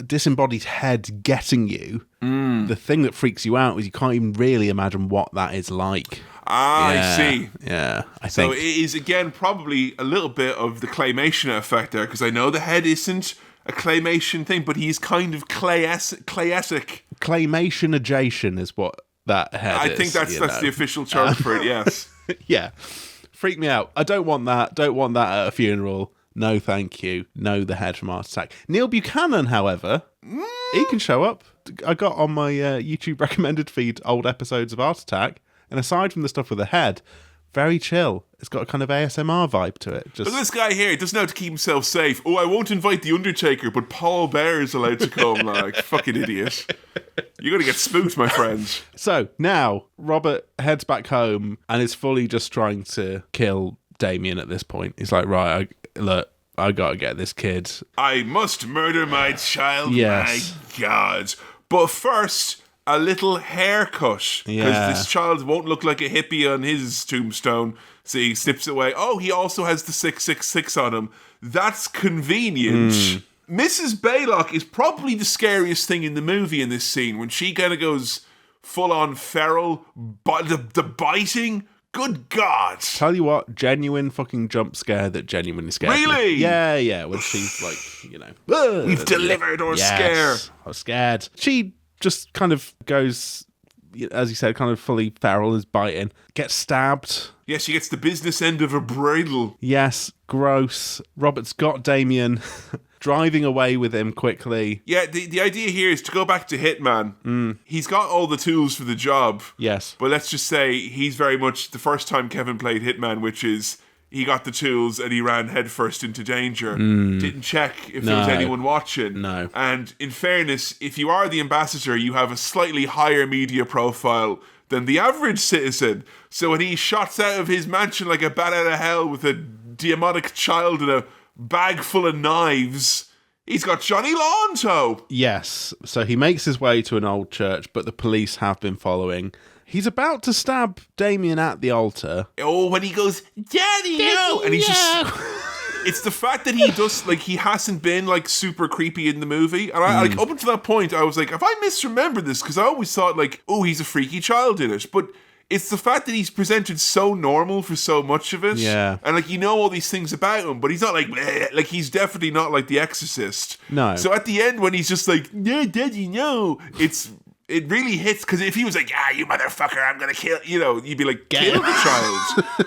disembodied head getting you, the thing that freaks you out is you can't even really imagine what that is like. I see. Yeah, I So think. it is, again, probably a little bit of the claymation effect there, because I know the head isn't a claymation thing, but he's kind of clayetic. Claymation adjacent is what that head is. I think that's you know. the official term for it, yes. Yeah. Freak me out. I don't want that. Don't want that at a funeral. No, thank you. No, the head from Art Attack. Neil Buchanan, however, he can show up. I got on my YouTube recommended feed old episodes of Art Attack, and aside from the stuff with the head, very chill. It's got a kind of ASMR vibe to it. Just Look at this guy here. He doesn't know how to keep himself safe. Oh, I won't invite The Undertaker, but Paul Bear is allowed to come. Like, fucking idiot. You're going to get spooked, my friend. So now Robert heads back home and is fully just trying to kill Damien at this point. He's like, right, I got to get this kid. I must murder my child. Yes. My God. But first, a little haircut. Because Yeah. this child won't look like a hippie on his tombstone. So he snips it away. Oh, he also has the 666 on him. That's convenient. Mrs. Baylock is probably the scariest thing in the movie in this scene. When she kind of goes full on feral. But the biting... Good God. Tell you what, genuine fucking jump scare that genuinely scared me. Really? Yeah. When she's like, "Ugh." We've delivered our scare. I was scared. She just kind of goes, as you said, kind of fully feral, is biting. Gets stabbed. Yeah, she gets the business end of a bridle. Yes, gross. Robert's got Damien driving away with him quickly. Yeah, the idea here is to go back to Hitman. He's got all the tools for the job. Yes. But let's just say he's very much the first time Kevin played Hitman, which is he got the tools and he ran headfirst into danger. Didn't check if there was anyone watching. No. And in fairness, if you are the ambassador, you have a slightly higher media profile than the average citizen. So when he shots out of his mansion like a bat out of hell with a demonic child and a bag full of knives, he's got Johnny Law on tow. Yes. So he makes his way to an old church, but the police have been following. He's about to stab Damien at the altar. Oh, when he goes, Daddy, no! And he's just... It's the fact that he does, like, he hasn't been, like, super creepy in the movie. And I, like, up until that point, I was like, have I misremembered this? Because I always thought, like, oh, he's a freaky child in it. But it's the fact that he's presented so normal for so much of it. Yeah. And, like, you know all these things about him, but he's not, like, bleh. Like, he's definitely not like The Exorcist. No. So at the end, when he's just like, no, Daddy, no, it really hits, because if he was like, you motherfucker, I'm going to kill, you'd be like, kill the child.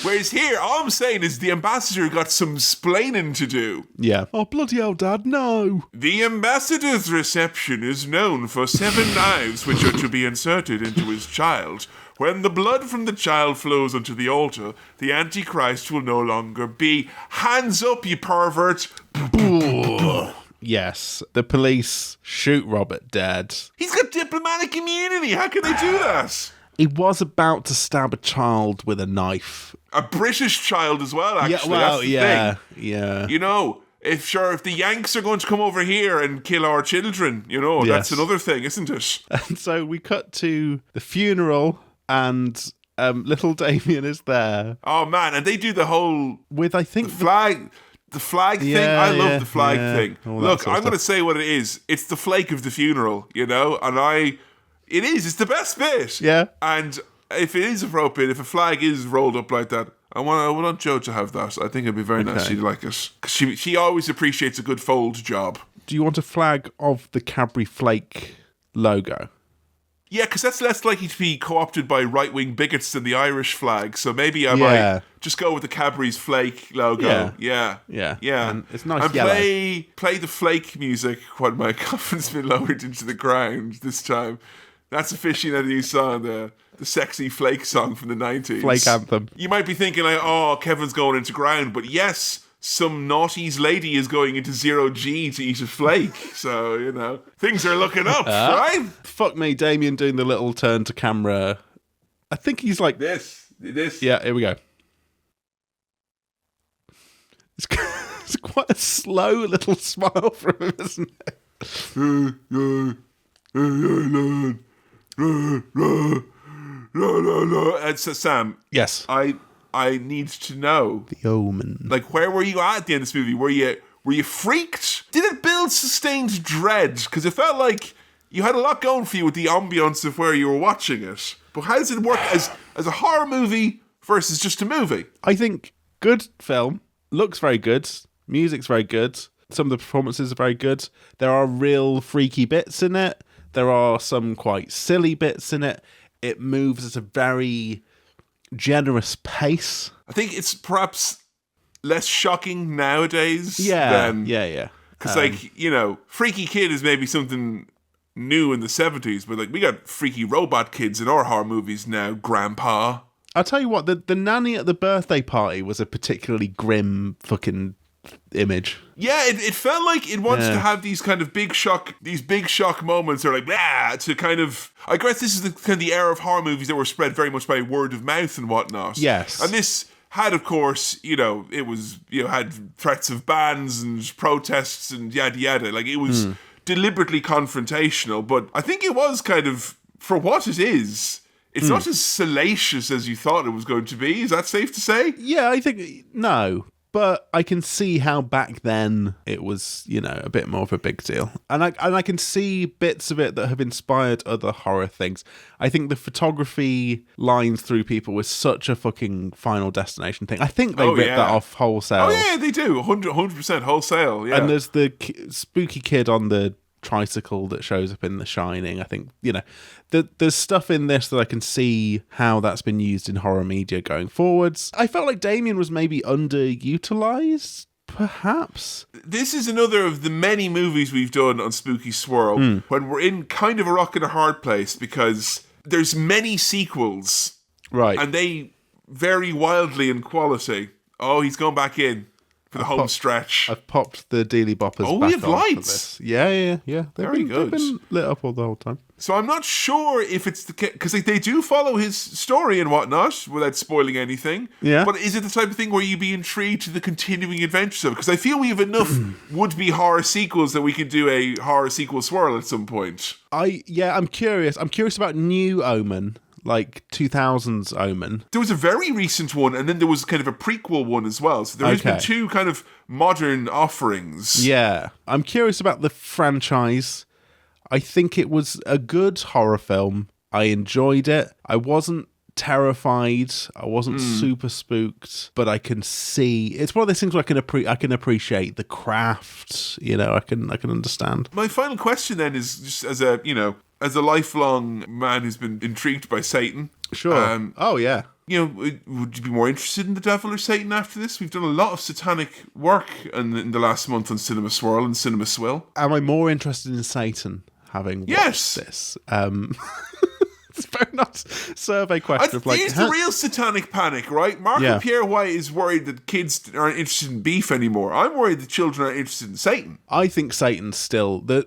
Whereas here, all I'm saying is the ambassador got some splaining to do. Yeah. Oh, bloody hell, Dad, no. The ambassador's reception is known for 7 knives which are to be inserted into his child. When the blood from the child flows onto the altar, the Antichrist will no longer be. Hands up, you pervert. Yes. The police shoot Robert dead. He's got diplomatic immunity. How can they do that? He was about to stab a child with a knife. A British child as well, actually. Yeah, well, that's the yeah, thing. yeah. If the Yanks are going to come over here and kill our children, Yes. that's another thing, isn't it? And so we cut to the funeral, and little Damien is there Oh man, and they do the whole with, I think, the flag thing. Yeah, I love yeah, the flag yeah. thing. All that Look, sort of I'm going to stuff. say what it is. It's the flake of the funeral, and it's the best bit. Yeah. And if it is appropriate, if a flag is rolled up like that, I want Joe to have that. I think it'd be very nice. She'd like it. 'Cause she always appreciates a good fold job. Do you want a flag of the Cadbury Flake logo? Yeah, because that's less likely to be co-opted by right-wing bigots than the Irish flag. So maybe I Yeah. might just go with the Cadbury's Flake logo. Yeah. And it's nice And yellow. play the Flake music when my coffin's been lowered into the ground this time. That's officially a new song, the sexy Flake song from the 90s. Flake anthem. You might be thinking, like, oh, Kevin's going into ground. But yes, some naughty's lady is going into 0G to eat a flake. So, things are looking up, right? Fuck me, Damien doing the little turn to camera. I think he's like... This. Yeah, here we go. It's quite a slow little smile from him, isn't it? And so, Sam, Yes. I need to know, The Omen. like, where were you at the end of this movie? Were you freaked? Did it build sustained dread? Because it felt like you had a lot going for you with the ambience of where you were watching it. But how does it work as a horror movie versus just a movie? I think good film. Looks very good. Music's very good. Some of the performances are very good. There are real freaky bits in it. There are some quite silly bits in it. It moves at a very generous pace. I think it's perhaps less shocking nowadays. Yeah. Than, Yeah. Because, Freaky Kid is maybe something new in the 70s, but, like, we got freaky robot kids in our horror movies now, Grandpa. I'll tell you what, the nanny at the birthday party was a particularly grim fucking image. Yeah, it felt like it wants Yeah. to have these kind of big shock moments, or like, to kind of, I guess this is the kind of the era of horror movies that were spread very much by word of mouth and whatnot. Yes. And this had, of course, it was, had threats of bans and protests and yada yada. Like, it was deliberately confrontational, but I think it was kind of, for what it is, it's not as salacious as you thought it was going to be. Is that safe to say? Yeah, I think no. But I can see how back then it was, a bit more of a big deal. And I can see bits of it that have inspired other horror things. I think the photography lines through people was such a fucking Final Destination thing. I think they ripped that off wholesale. Oh, yeah, they do. 100% wholesale, yeah. And there's the spooky kid on the tricycle that shows up in The Shining. I think, there's stuff in this that I can see how that's been used in horror media going forwards. I felt like Damien was maybe underutilized, perhaps. This is another of the many movies we've done on Spooky Swirl when we're in kind of a rock and a hard place, because there's many sequels. Right. And they vary wildly in quality. Oh, he's going back in. For the home stretch. I've popped the Dealey Boppers back we have on lights. for this. Yeah. Very good. They've been lit up all the whole time. So I'm not sure if it's the case, because they do follow his story and whatnot without spoiling anything. Yeah. But is it the type of thing where you'd be intrigued to the continuing adventures of it? Because I feel we have enough would-be horror sequels that we could do a horror sequel swirl at some point. I'm curious. I'm curious about new Omen. Like 2000s Omen. There was a very recent one, and then there was kind of a prequel one as well. So there has been two kind of modern offerings. Yeah. I'm curious about the franchise. I think it was a good horror film. I enjoyed it. I wasn't terrified. I wasn't super spooked, but I can see it's one of those things where I can appreciate the craft. I can understand. My final question then is just as a lifelong man who's been intrigued by Satan. Sure. Oh yeah. Would you be more interested in the devil or Satan after this? We've done a lot of satanic work in the last month on Cinema Swirl and Cinema Swill. Am I more interested in Satan having watched this? It's very not survey question. Here's the real satanic panic, right? Mark and Pierre White is worried that kids aren't interested in beef anymore. I'm worried that children aren't interested in Satan. I think Satan's still the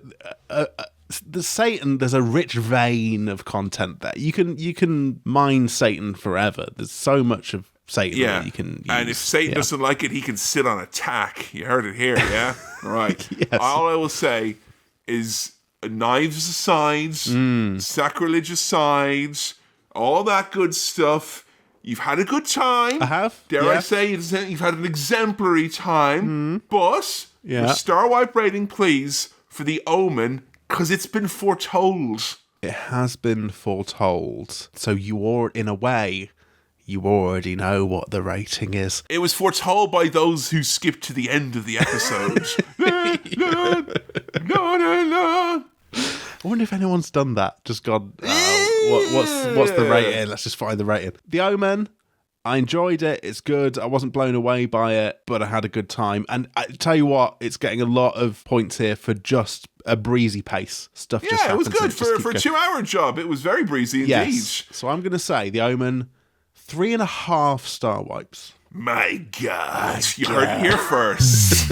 Satan. There's a rich vein of content there. You can mine Satan forever. There's so much of Satan that you can use. And if Satan doesn't like it, he can sit on a tack. You heard it here, yeah? All right. Yes. All I will say is, knives aside, sacrilege aside, all that good stuff, you've had a good time. I have. Dare I say you've had an exemplary time. But star wipe rating, please, for the Omen, because it's been foretold. It has been foretold. So in a way, you already know what the rating is. It was foretold by those who skipped to the end of the episode. I wonder if anyone's done that. Just gone, what's the rating? Let's just find the rating. The Omen, I enjoyed it. It's good. I wasn't blown away by it, but I had a good time. And I tell you what, it's getting a lot of points here for just a breezy pace. Stuff just happens. Yeah, it was good for a 2-hour job. It was very breezy indeed. Yes. So I'm going to say The Omen, 3.5 star wipes. My God. You heard it here first.